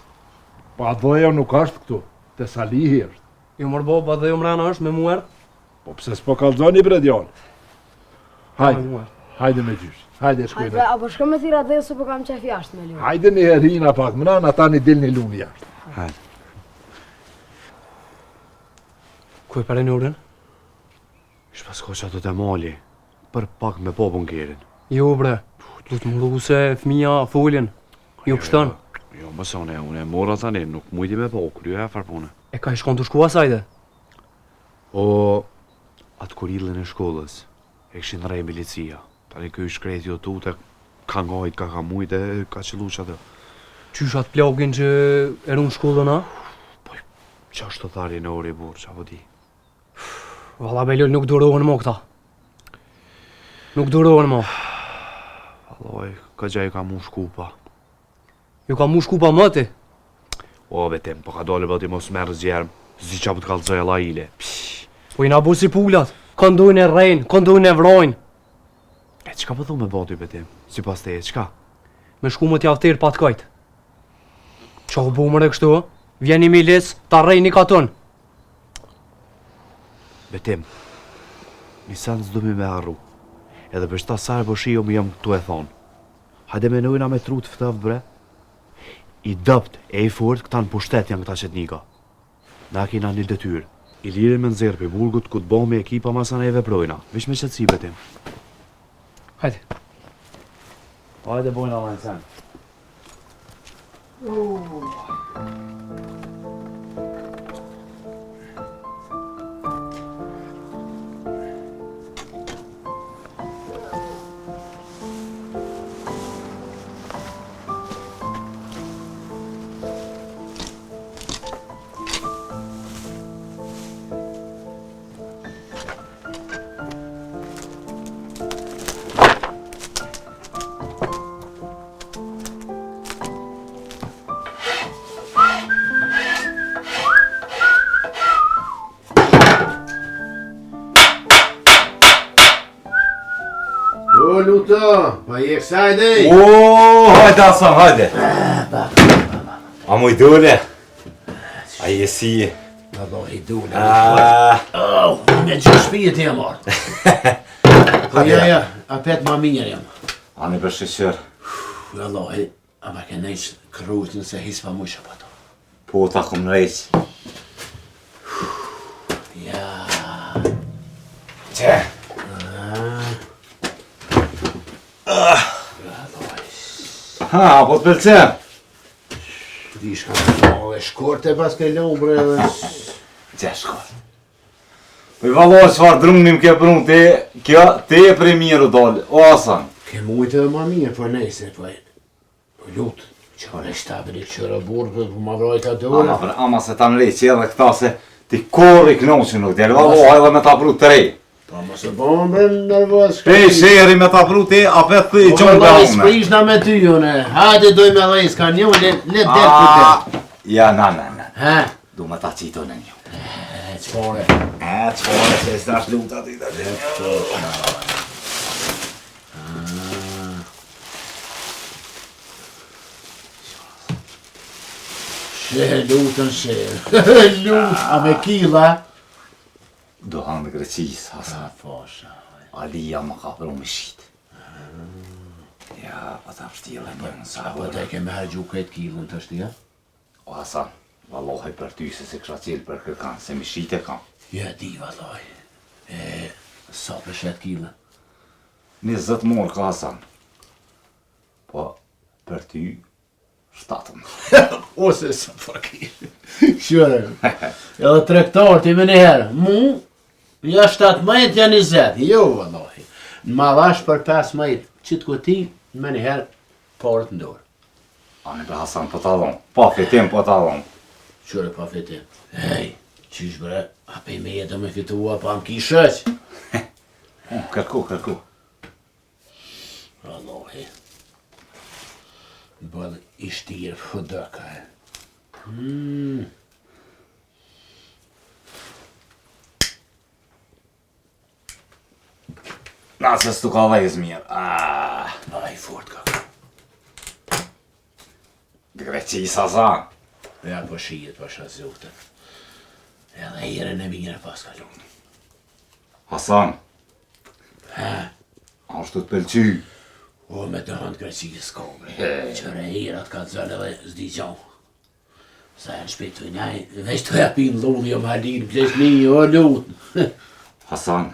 Pa atë dhejmër nuk ashtë këtu, te Salihi është. Ju mërë bo, pa dhe ju mrana është me muert? Po pse s'po kalzoni bre djallë? Hajde, hajde me gjysh. Hajde shkujnë. Hajde, apo shko me thira dhe se po kam qef jashtë me lu. Hajde një herina pak, mrana ta një dil një lunë jashtë. Hajde. Ku e pare në urën? Shpasko që ato të mali, për pak me popën kjerin. Jo bre, du të më lugu se fëmija foljen. Ju pështën. Jo, mësone, unë e mora tani, nuk mujti me po, kryo e farpone. E ka i shkon të shku asajde? O, atë kurillën e shkollës, e këshin rej milicia. Tani këj shkreti o tute, ka ngajt, ka mujt e ka qëllu që atë. Qysh atë plagin që erun shkollën, a? Po, qa është të thari në ori burë, qa po di? Valla Belol, nuk durohen mo këta. Nuk durohen mo. Valloj, ka gjaj ka mu shkupa. Ju ka mu shkupa më ti? O, betem, po ka dole bëti mos merë zjerëm, zi qa për të kalëzoj la ile. Po i na bu si pullat, këndojnë e rejnë, këndojnë e vrojnë. E qka për thu me bëti, betem, si pas te e qka? Me shku më t'javtir pa t'kajt. Qa u bu mëre kështu, vjen i milis, ta rejnë i katon. Betem, një sen s'du mi me arru, edhe për shta sare po shio më jam këtu e thonë. Hajde me nojna me trut ftëv bre. I dëpt e i fort këta në pushtet janë këta qetnika. Na kina një detyrë. I lirin me nëzirë për burgut ku të bohë me ekipa masane e veprojna. Vish me qëtësi betim. Hajde. Hajde bojna la në sen. O, luta, pa je kësaj dhej. Hajde Hasan, hajde. A mu i dole? A je si? Allah i dole. Me që shpijet e marrë. Po ja, a pet ma minjer jam. A në për shqyqër? Allah, a ma ke nejq krujtën se hispa mu shë pato. Po ta kom rejq. Ja. Që? Ha, po të pëlqen? Di shka e shkorte pas ke lombre edhe... Që shkort? Po i valloj çfarë drunim ke prun ti, kjo ti e prej mirë dollë, o Hasan. Ke mujtë edhe ma mirë, po nejse, po lutë, qare shtabën i qëra burë, po ma vrajta dore. Ama se ta nrej që edhe këta se ti korri knoqë nuk t'jelë, valloj edhe me ta pru të rej. Pa mos e bombe nervoz. Pe sheri me ta pru ti, a pet të i gjonë be ume. Sprishna me ty, jone, hajde doj me dhejs, ka një, le del për te. Ja, na. Ha? Du me ta qito në një. Qfare? Qfare, se s'nash luta ti të të. Lutën Lut, a me kila? Do hanë në Greqis, Hasan. Fasha. Alia më ka pru me shqit. Ja, pa ta pështjele për në sa. Po te ke me hergju këtë kilën të shtia? O Hasan, vallohi për ty se kësha cilë për kërkan, se mi shqit e kam. Ja, di vallohi. Sa për shet kilën? 20 morë ka Hasan. Po, për ty, 7. Ose sa fakir. Shure. Edhe trektar ti me njëherë. Mu, ja 17 ja 20. Jo, vallohi. Në malash për 15, qitë këti, me njëherë, parët në dorë. Ani për Hasan po t'allon, pa fitim po t'allon. Qure pa fitim? Hej, qysh bre, a pe me jetë me fitua pa më kishëq? Kërku. Vallohi. Bëllë i shtirë për dëka e. Nasë s'tu ka dhejz mirë. I fort ka. Greqis Hasan. Ja po shijet po shazotën. Edhe herën e mire pas ka lunë. Hasan. Ha? Ashtu t'pëlqy. O, me të hëndë Greqis kobre. Qëre herat ka të zënë edhe zdi qonë. Sa e në shpet të njaj, veç të japin lunë, jo më halin, pleshni, o lutë. Hasan.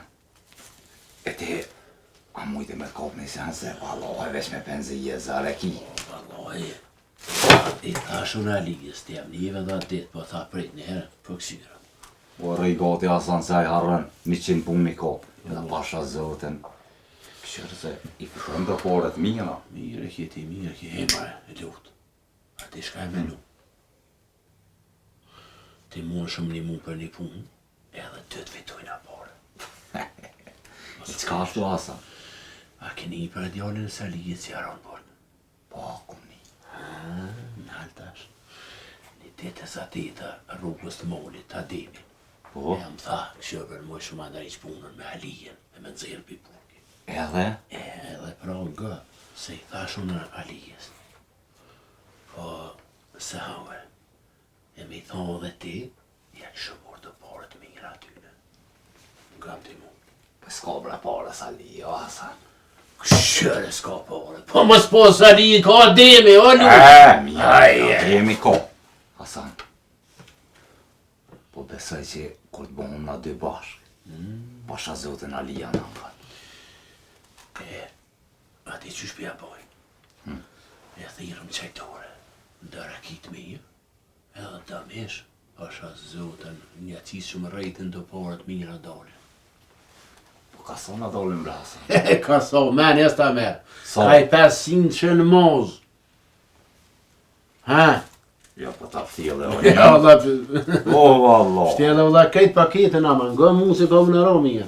E ti, a mujtë me t'kop një sen se vallohi veç me penzije zareki. Vallohi. I thash unë Alijës, të jam njëve dhe ditë, po tha prit njëherë, po kësyra. Po rëj gati Hasan se aj harën 100 pun mi kop. Edhe pasha zotën. Këshërë se i fëtën të porët mira. Mire kjeti, mire kje hemare, e lutë. A ti shka e menu. Ti mund shumë një mund për një punë, edhe të të fitojnë a porë. I qka ashtu Hasan? A keni i për djallin e Alijës si aron porën? Po, kum një. Në haltash. Një ditë e sa ditë rrugës të molit, të ademi. Po? E më tha, këshëpër më shumë andariq punën me Alijen, e me nëzirë për punën. Edhe? Edhe pra gë, se i thash unë Alijës. Po, se haue, e me i thonë dhe ti, ja këshë bërë të parët mira atyne. Ngam ti mu. Po s'ka bre parës Alije, o Hasan. Këshëre s'ka parët. Po më s'pos Alije, ka ademi, o lu! Mira, ademi ko. Hasan. Po besoj që kur të bëhëm na dy bashkë, pasha zotën Alija në nga. Ati që shpja boj. E thirëm qajtore, ndëra kitë mirë, edhe të mesh, pasha zotën një cisë shumë rejtën të porët mira dole. Po ka sa na dolin bre Hasan? Ka sa, men, jes ta merë. Sa? Ka i 500 që në mozë. Ha? Ja, po ta ftjele, o Ja, valla. O, valla. Ftjele, valla, kejtë paketën ama, nga mu se ka më në romija.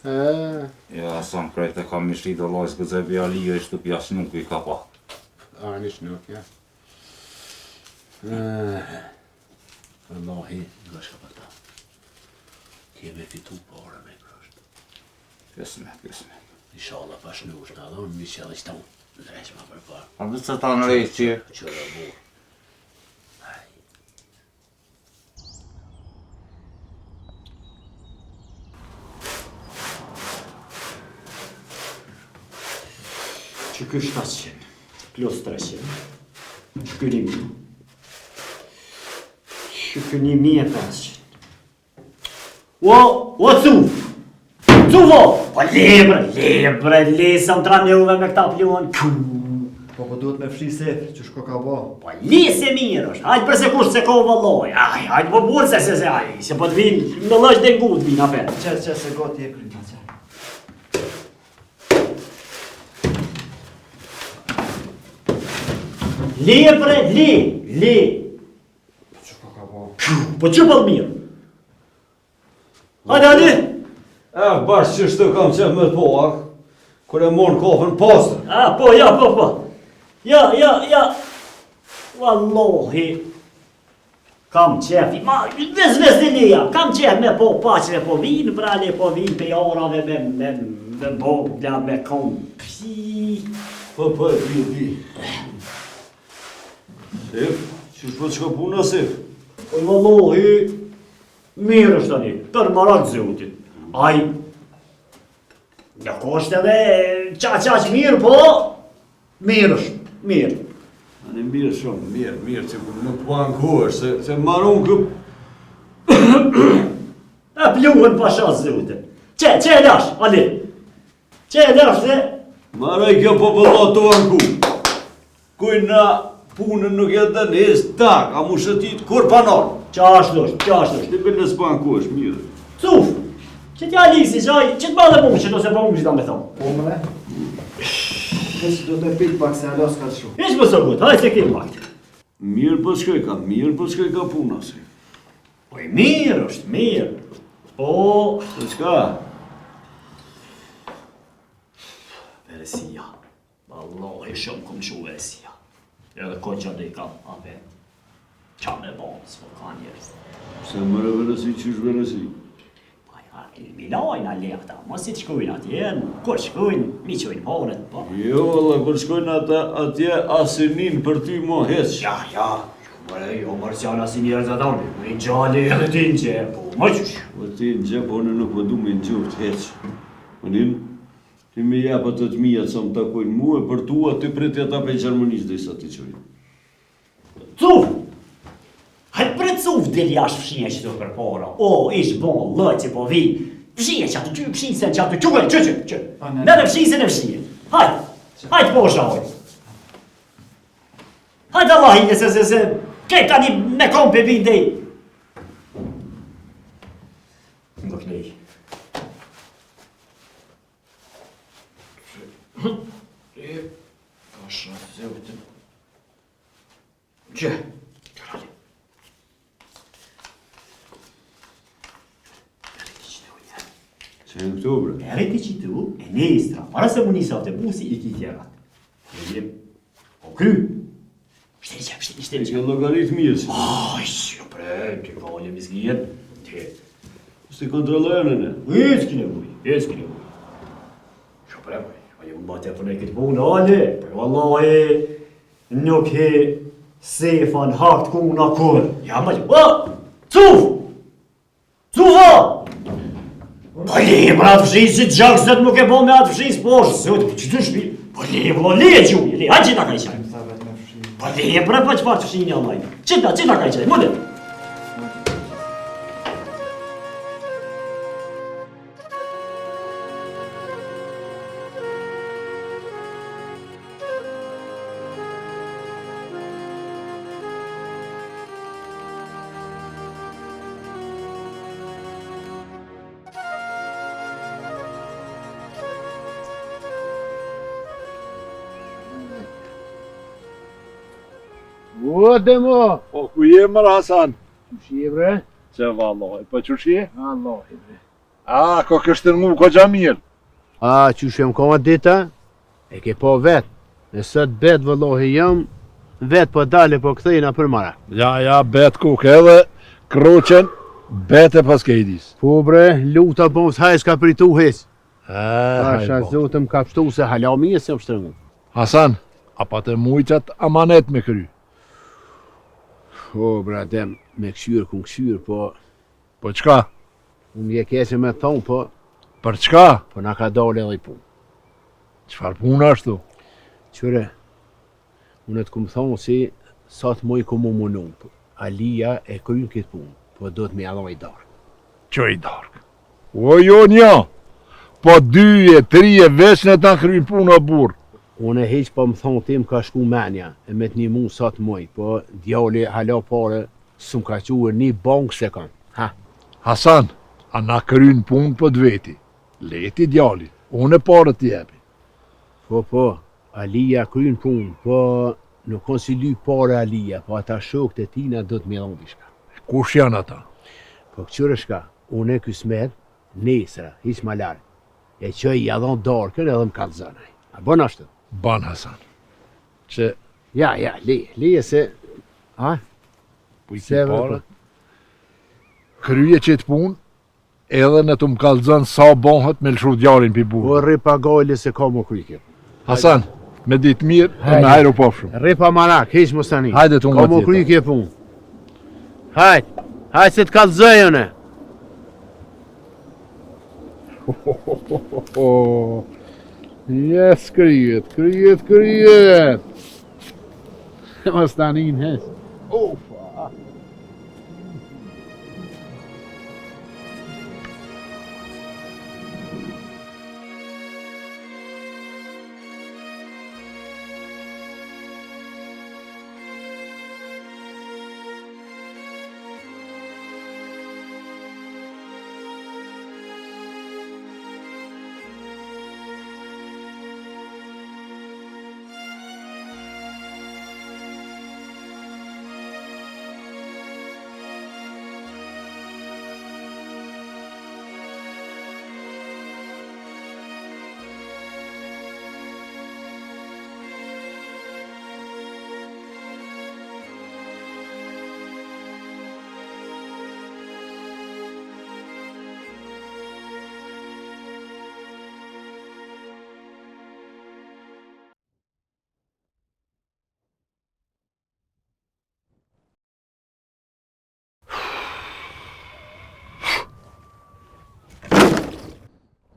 Ja, Hasan, krejt e kam mishri do lojës gëzebi Alija i shtup jash nuk i ka pa. Nish nuk, ja. Wallahi, nga shka pa ta. Keme fitu pare me kërështë. Pjesme. Inshallah pa shnush na dhon mi që edhe shton. Dresh ma përpar. A dhe se ta në rejtë që? Qërë bu. Që ky 700 plus 300. Që ky 1000. Që ky 1500. O cuf! Cuvo! Po lebre, sa më tranuve me këta pluan. Po duhet me fshi se që shko ka bo. Po se mirë është, hajtë përse kush se ko vëlloj. Hajtë po burë se se po të vinë, në lësht dhe ngut vinë apet. Që se goti e kryma që. Le. Që shko ka bo. Po që pëllë mirë? Hajde. Bashkë që shtë kam qef me të po, kër e morën kofën pasër. Po. Ja. Wallohi. Kam qefi, vez dhe leja, kam qef me po paqre po vinë, brale po vinë pe jarave me bogla, me kom. Po, vi. Sef, që shpo që ka puna, Sef? Wallohi, mirë është tani, për marak zotit. Aj, në kosht edhe qaq mirë, po, mirë është, mirë. Ani mirë shumë, mirë, që nuk po ankohesh, se marun këp... E pluhen pasha zotit. Që e lash, Ali? Që e lash dhe? Maraj kjo po pëllat të anku. Kuj na punën nuk e të nes, tak, a mu shëtit kur panar. Qashtu është. Të për nësë po ankohesh, mirë. Cuf! Që t'ja lisi, që t'ba dhe mungë, që do se po mungë që ta me thonë. Po mëre? Kësë do të pit pak se alos ka të shumë. Ishë më së gut, hajtë se kemë pak. Mirë për shkoj ka puna, si. Po i mirë është, mirë. Po... Të qka? Veresia. Wallahi shumë këmë shu veresia. Edhe ko që dhe i kam, ape. Qa me bonë, s'po ka njerës. Se mërë veresi, qysh veresi? Milojnë a lekta, mos si të shkojnë atje, kur shkojnë, mi qojnë ponët, po. Jo, Allah, kur shkojnë atje, asinin për ty mo heq. Ja, mërë që janë asin njerëz atoni, me i gjali edhe ti në gjë, po, më qysh. Po ti në gjë, po në nuk po du me në gjuft heq. Po nin, ti me jepë të të mijat sa më takojnë mu, e për tua, ty pretja ta pe Gjermanisht dhe i sa ti qojnë. Cuf! Hajtë për cuf del jashtë fshinje që të për para. O, ishë bon, lë që po vi. Fshinje që atë ty, fshinjëse që atë qukë, që. Në dhe fshinjëse në fshinje. Hajtë po shahoj. Hajtë Allah i se këtë tani me kom për vinë dhej. Më kënej. Pasha, zëvëtën. Që? Që e në këto, bre? E reti që tu, e nestra, para se mu njësa të busi i ki tjerat. E jem, o kry. Shteri që logaritë mirë që. Shë pre, të kalje mizgjet. Së të kontrollojnë në? Eskine vuj. Shë pre, a ju mba të përne këtë punë, ale, për vallahi, nuk he sefan hakt kuna kur. Ja, ma që, cuf! Cufa! Po le, pra atë fshinjë që gjak zëtë nuk e bo me atë fshinjë s'poshë, zëtë, që të shpi? Po le, gjumë, hajtë që ta ka i qaj. Po le, pra pa që farë të fshinjë Allah. Që ta ka i qaj, më dhe. O, demo! Po, ku je mërë Hasan? Qëshje, bre? Që vallohi, po qëshje? Allahi, bre. A, ko kështë në mu, ko gja mirë? A, qëshje më koma dita? E ke po vetë. Nëse të betë vëllohi jam, vetë po dali po këthejna për mara. Ja, betë kuke edhe kroqen, betë e pas kejdis. Po, bre, luta po më thaj s'ka pritu hes. Pasha zotë më ka pështu se hala mirë se më shtrëngu. Hasan, a pa të mujqat amanet me kry? O, bradem, me këshyrë ku këshyrë, po... Po qka? Unë je keqe me thonë, po... Për qka? Po na ka dole edhe i punë. Qfar punë ashtu? Qyre, unë të këmë thonë si sa të moj ku mu munun, po Alia e kryin këtë punë, po do të me adhon i darkë. Që i darkë? O jo nja, po 2 e 3 veç në ta kryin punë o burë. Unë e heq po më thonë tim ka shku menja, e me të një mund sa të moj, po djali hala pare s'm ka quë një bankë se kanë. Ha? Hasan, a na kryin punë për të veti. Leti djali, unë e pare të jepi. Po, Alia kryin punë, po nuk kanë si ly pare Alia, po ata shokët e tina do të me dhonë dishka. Kush janë ata? Po këqyre shka, unë e kësmet, nesra, hiq ma larë, e që i adhon darkën edhe më kalzanaj. A bon ashtu? Ban Hasan. Që... Ja, leje se... Ha? Po i ki pare? Kryje që të punë, edhe në të më kalzën sa bonhët me lëshru djarin për burë. Po ripa gajle se ka më kryke. Hasan, me ditë mirë, e me hajru pofshëm. Ripa manak, heq më stani. Hajde të unë ka më kryke punë. Hajde se të kalzëjëne. Yes, kryet. Më stanin hes.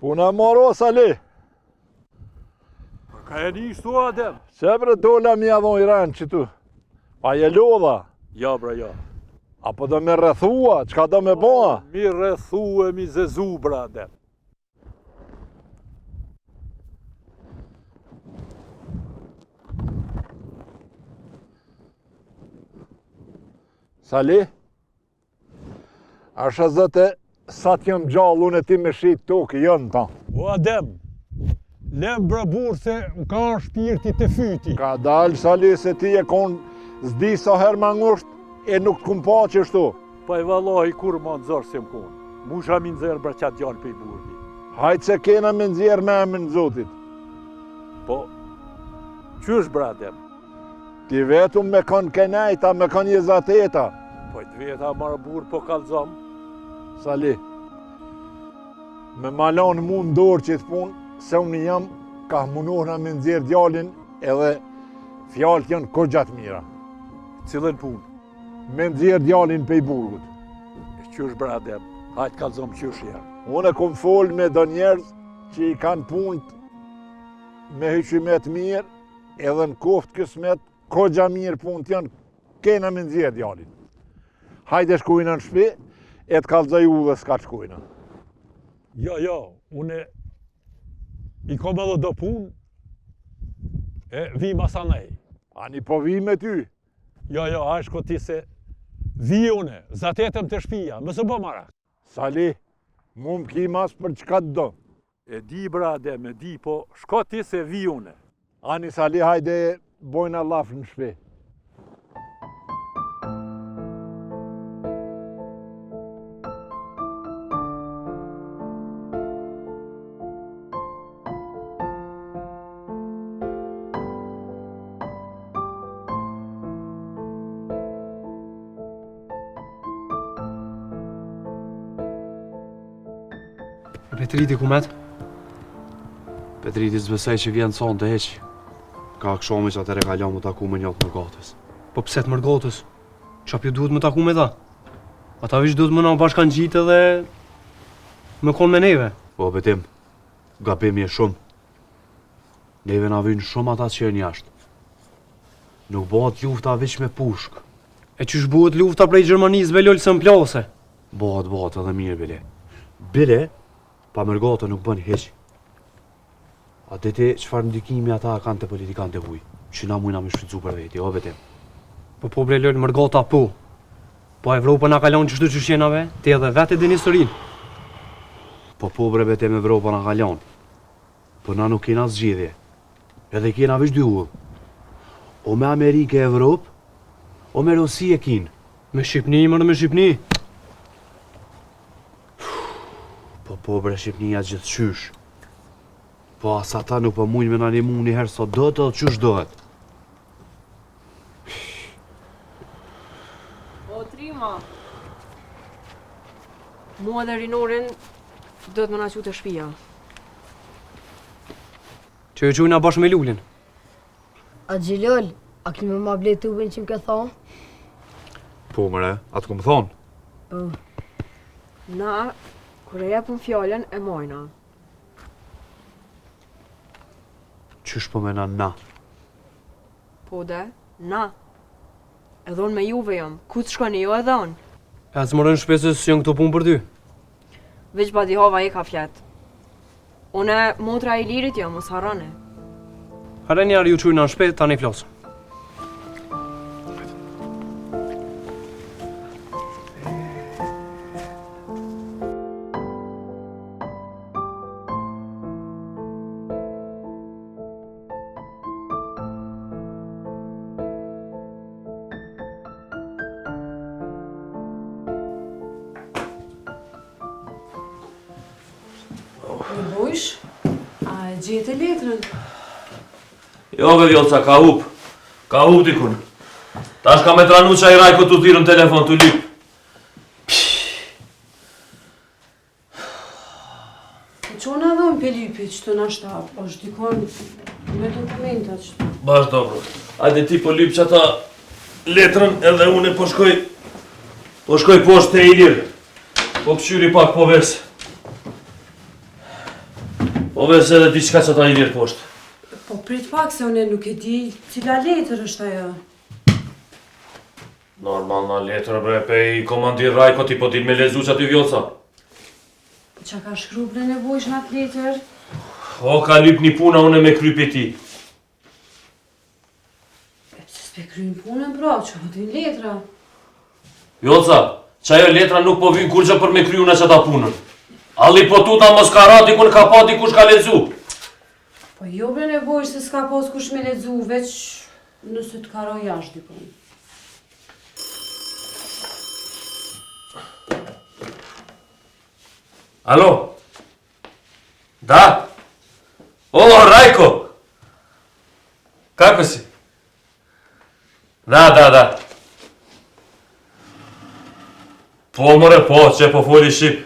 Puna moro, Sali. Ka e një shtu, Adem? Se bre dola mi adhon i ranë që tu. Pa je lodha. Ja, bra, ja. Apo do me rrethua, qka do me boa? Mi rrethu e mi zezu, bra, Adem. Sali? Asha zëte, sa t'jëm gjallë unë e ti me shqit tokë, jënë ta. O Adem, lem bra burë se më ka shpirti të fyti. Ka dalë, Sali, se ti e konë zdi sa herë ma ngusht, e nuk t'kum pa që shtu. Pa i valahi kur ma nëzërë se më konë. Musha mi nëzërë bra qatë gjallë pe i burdi. Hajtë se kena me nëzirë me emën zotit. Po, qysh bra Adem? Ti vetëm me kanë kenajta, me kanë jezateta. Po i dveta marë burë po kalzam. Sali, me malon mu në dorë që të punë, se unë jam ka munohna me nëzirë djallin edhe fjallët janë ko gjatë mira. Cilën punë? Me nëzirë djallin pe i burgut. E qysh bra Adem, hajtë kalzam qysh ja. Unë e kom folë me do njerëz që i kanë punët me hyqimet mirë edhe në koftë kësmet ko gja mirë punët janë kena me nëzirë djallin. Hajde shkujna në shpi, e të kalzaj u dhe s'ka shkujna. Ja, une i kom edhe do punë, e vi masanej. Ani po vi me ty? Ja, ashko ti se vi une, zatetëm të shpia, mësë bë mara. Sali, mu më ki mas për qka të do. E di bra Adem, e di, po shko ti se vi une. Ani Sali, hajde bojna laf në shpi. Petriti kumet? Petriti s'besej që vjen son të heq. Ka këshomi që atëre kalon më taku me njët mërgatës. Po pse të mërgatës? Qap ju duhet më taku me ta? Ata vish duhet më na bashkan gjitë dhe më konë me neve. Po betim, gabimi e shumë. Neve na vynë shumë ata që janë jashtë. Nuk bëhet lufta veç me pushk. E qysh bëhet lufta prej Gjermanisë me lolë së mplase? Bëhet edhe mirë, bile. Bile, pa mërgata nuk bën heq. A deti çfarë ndikimi ata kanë të politikanë të vuj, që na mujna me shfrytzu për veti, o betim. Po bre lol mërgata po. Po Evropa na kalon çdo çu shenave, ti edhe vetë din historinë. Po bre betim Evropa na kalon. Po na nuk kena zgjidhje. Edhe kena veç dy udhë. O me Amerikë e Evropë, o me Rusi e kin. Me Shqipni, mërë me Shqipni. Po bre Shqipnia gjithë qysh. Po as ata nuk po mujnë me na limu një herë sot dohet edhe qysh dohet. O Trima. Mua dhe Rinorin do të më na qu të shtëpia. Që e qujna bashkë me Lulin. A Gjilol, a kime ma ble tubin që më ke thonë? Po mëre, atë ku më thonë? Po. Na, kur e jepën fjallën e mojna. Qysh po mena na? Po de, na. Edhe unë me juve jam, ku të shkoni jo edhe unë? E të mërën shpesës që jënë këto punë për ty. Veç ba dihova i ka fletë. Une motra i lirit jam, mos harane. Hare njerë ju qujna në shpet, ta ne flasë. A e gjete letrën? Jo, be Vjollca, ka hup. Ka hup dikun. Tash ka me tranu që a i Rajko t'u thirë në telefon t'u lyp. Po qona dhe më pelipi që të nashta, është dikon me dokumenta që... Bash dobro. Ajde ti po lyp që ata letrën edhe une po shkoj poshtë te Ilir. Po këshyri pak po ves. Po ves edhe diçka që ata Ilir poshtë. Po prit pak se une nuk e di cila letër është ajo. Normal na letër bre pe i komandir Rajko ti po din me lezu që aty Vjollca. Po qa ka shkru bre nevojsh në atë letër? O ka lyp një puna une me krypi ti. E pëse s'pe kryin punën pra, që po din letra. Vjollca, që ajo letra nuk po vynë kur gjë për me kryu në që ta punën. Alli po tuta mos ka ra dikun ka pa dikush ka lezu. Po jo bre nevojsh se s'ka pos kush me lezu, veç nëse të karo jashtë dikun. Alo? Da? O, Rajko! Kako si? Da. Po, more, po, që po foli Shqip.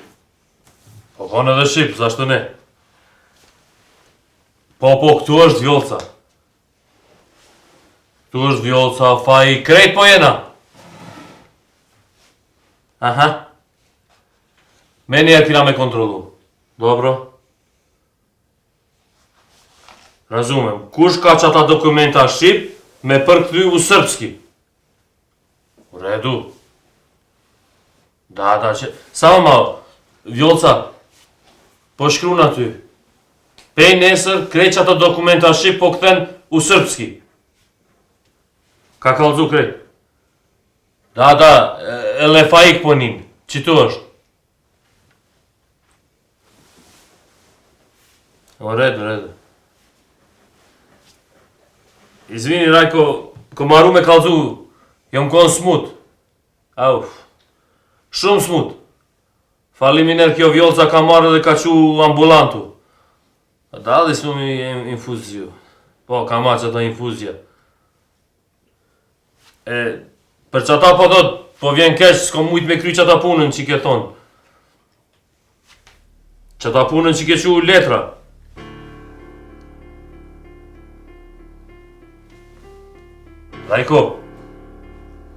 Po, po në dhe Shqip, zashtu ne? Po, këtu është Vjollca. Tu është Vjollca, faj, krejt po jena. Aha. Me njerë kina me kontrolu. Dobro? Razumem, kush ka që ata dokumenta Shqip me përkthy u srpski? U redu. Da, që... Samo malo, Vjollca, po shkru në ty. Pej nesër, krejt që ata dokumenta Shqip po këthen u srpski. Ka kalzu krejt. Da, ele faik po nin, që tu është. O, redu. Izvini, Rajko, ko maru me kalzu, jom konë smut. Auf, shumë smut. Faliminer kjo Vjollca ka marrë dhe ka qu ambulantu. Da, dhe s'mu mi infuziju. Po, ka marrë që ta infuzja. Për që ata po thot, po vjen kesh, s'ko mujt me kry që ata punën që ke thonë. Që ata punën që ke qu letra. Rajko,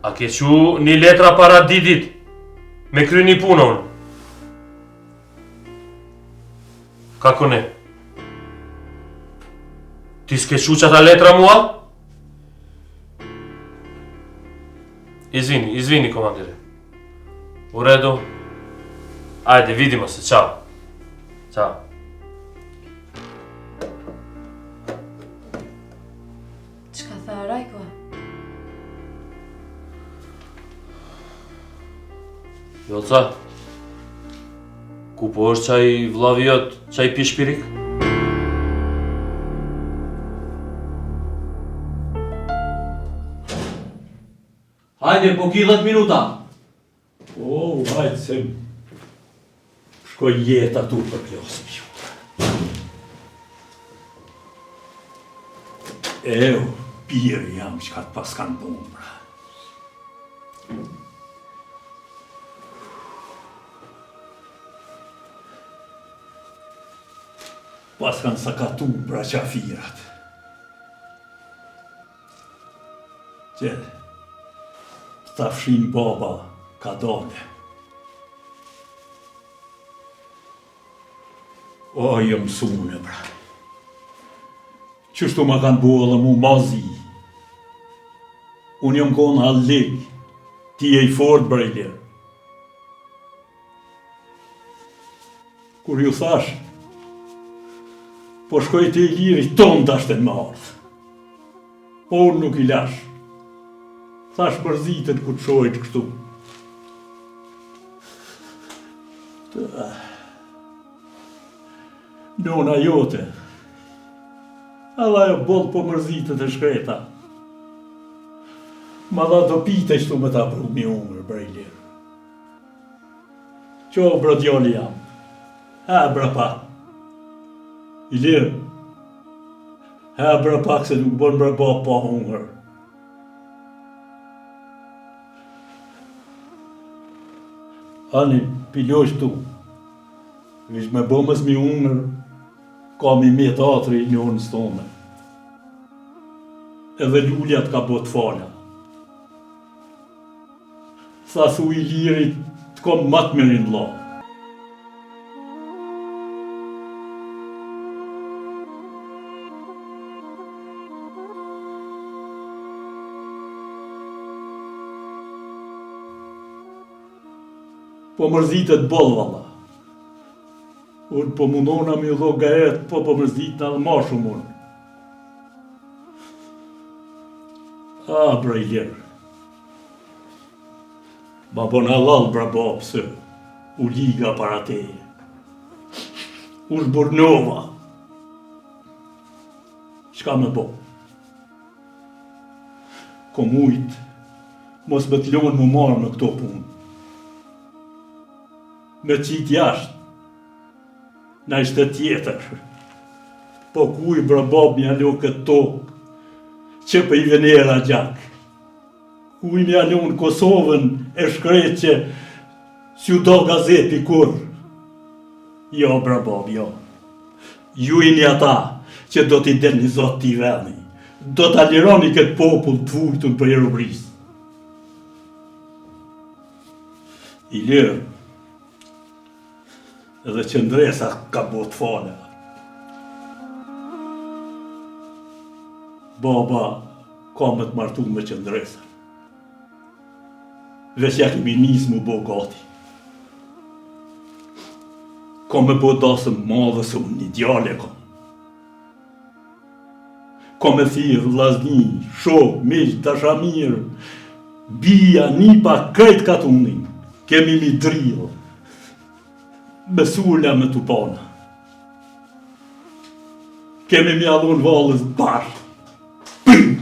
a ke qu një letra para ditit me kry një punën? Kako ne? Ti s'ke qu qata letra mua? Izvini, komandire. U redu? Ajde, vidimo se, čao. Ćao. Çka tha Rajko? Jolca, ku po është qaj vllavi jot, qaj pi shpirik? Hajde, po ki 10 minuta. O, hajde se shkoj jeta tu për plosim ju. Evo, pirë jam që ka të pas kanë bumbra. Pas kanë sakatu bra qafirat. Qele, ta fshin baba ka dole. O, jë mësune, bra. Qështu ma kanë bua dhe mu mazi. Unë jëm konë hallik, ti e I fort, brejler. Kur ju thash, po shkoj të I liri ton të ashtë në ardhë. Po unë nuk I lash. Thash përzitën ku të shojt kështu. Nona jote, edhe ajo boll po mërzitët e shkreta. Ma dha do pite qëtu me ta pru mi umër, brejler. Qo, bra djali jam. Ha, bra pa. I lirë. Ha, bra pak se nuk bon bra ba pa hungër. Ani, piljosh tu. Vish me bomës mi hungër, ka mi me teatri një onës tome. Edhe luljat ka bot fala. Sa thu I lirit, të kom matë mirin la. Po mërzitet boll valla. Unë po mundona mi dho gajet, po mërzit në dhe ma shumë unë. A, brejler. Ma bon halal, bra babësë, u liga para teje. U shburnova. Qka me bo? Ko mujt, mos me t'lonë më marë në këto punë. Me qit jashtë, na ishte tjetër. Po kuj bra bab mja lo këtë tokë, që për I venera gjak. Kuj mja lo në Kosovën e shkret që s'ju do gazeti kur. Jo, bra bab, jo. Ju I një ata që do t'i denizot t'i veni. Do t'a lironi këtë popull të vujtun për Erobris. I lirë, edhe qëndresa ka bot fala. Baba ka me të martu me qëndresa. Veç ja kemi nis mu bo gati. Ka me bo dasëm madhe se unë një djale kam. Ka me thirë, vllazni, shok, miq, dashamir, bia, nipa, krejt katunin. Kemi mi drillë. Me sulla me të pana. Kemi mi adhun valës bashkë. Pim,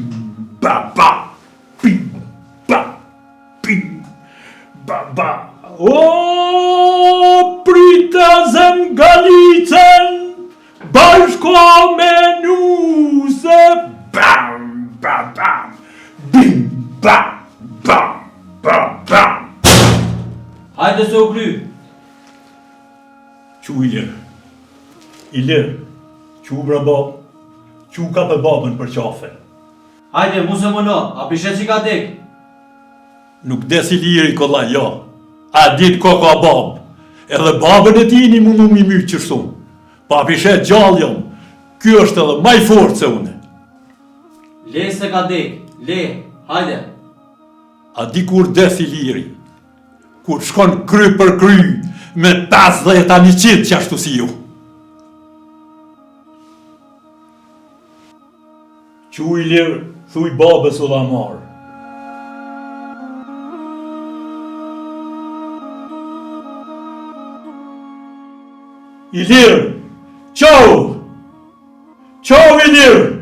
ba, ba, pim, ba, pim, ba, ba. O, prita zem Galicën, bashko me nuse, bam, ba, bam, bim, ba, bam, ba, bam. Hajde se u kry. Qu I lirë, qu bra bab, qu ka për babën për qafe. Hajde, mu se mëno, a pishet që ka dek? Nuk des Iliri kolla, jo. A dit ko ka babë. Edhe babën e tini mu mi mytë qështu. Pa pishet gjallë jam. Ky është edhe maj fort se une. Le se ka dek, le, hajde. A di kur des Iliri? Kur shkon kry për kry me 50-100 qashtu si ju. Quj lirë, thuj babës u dha marë. Ilir! Qau! Qau, Ilir!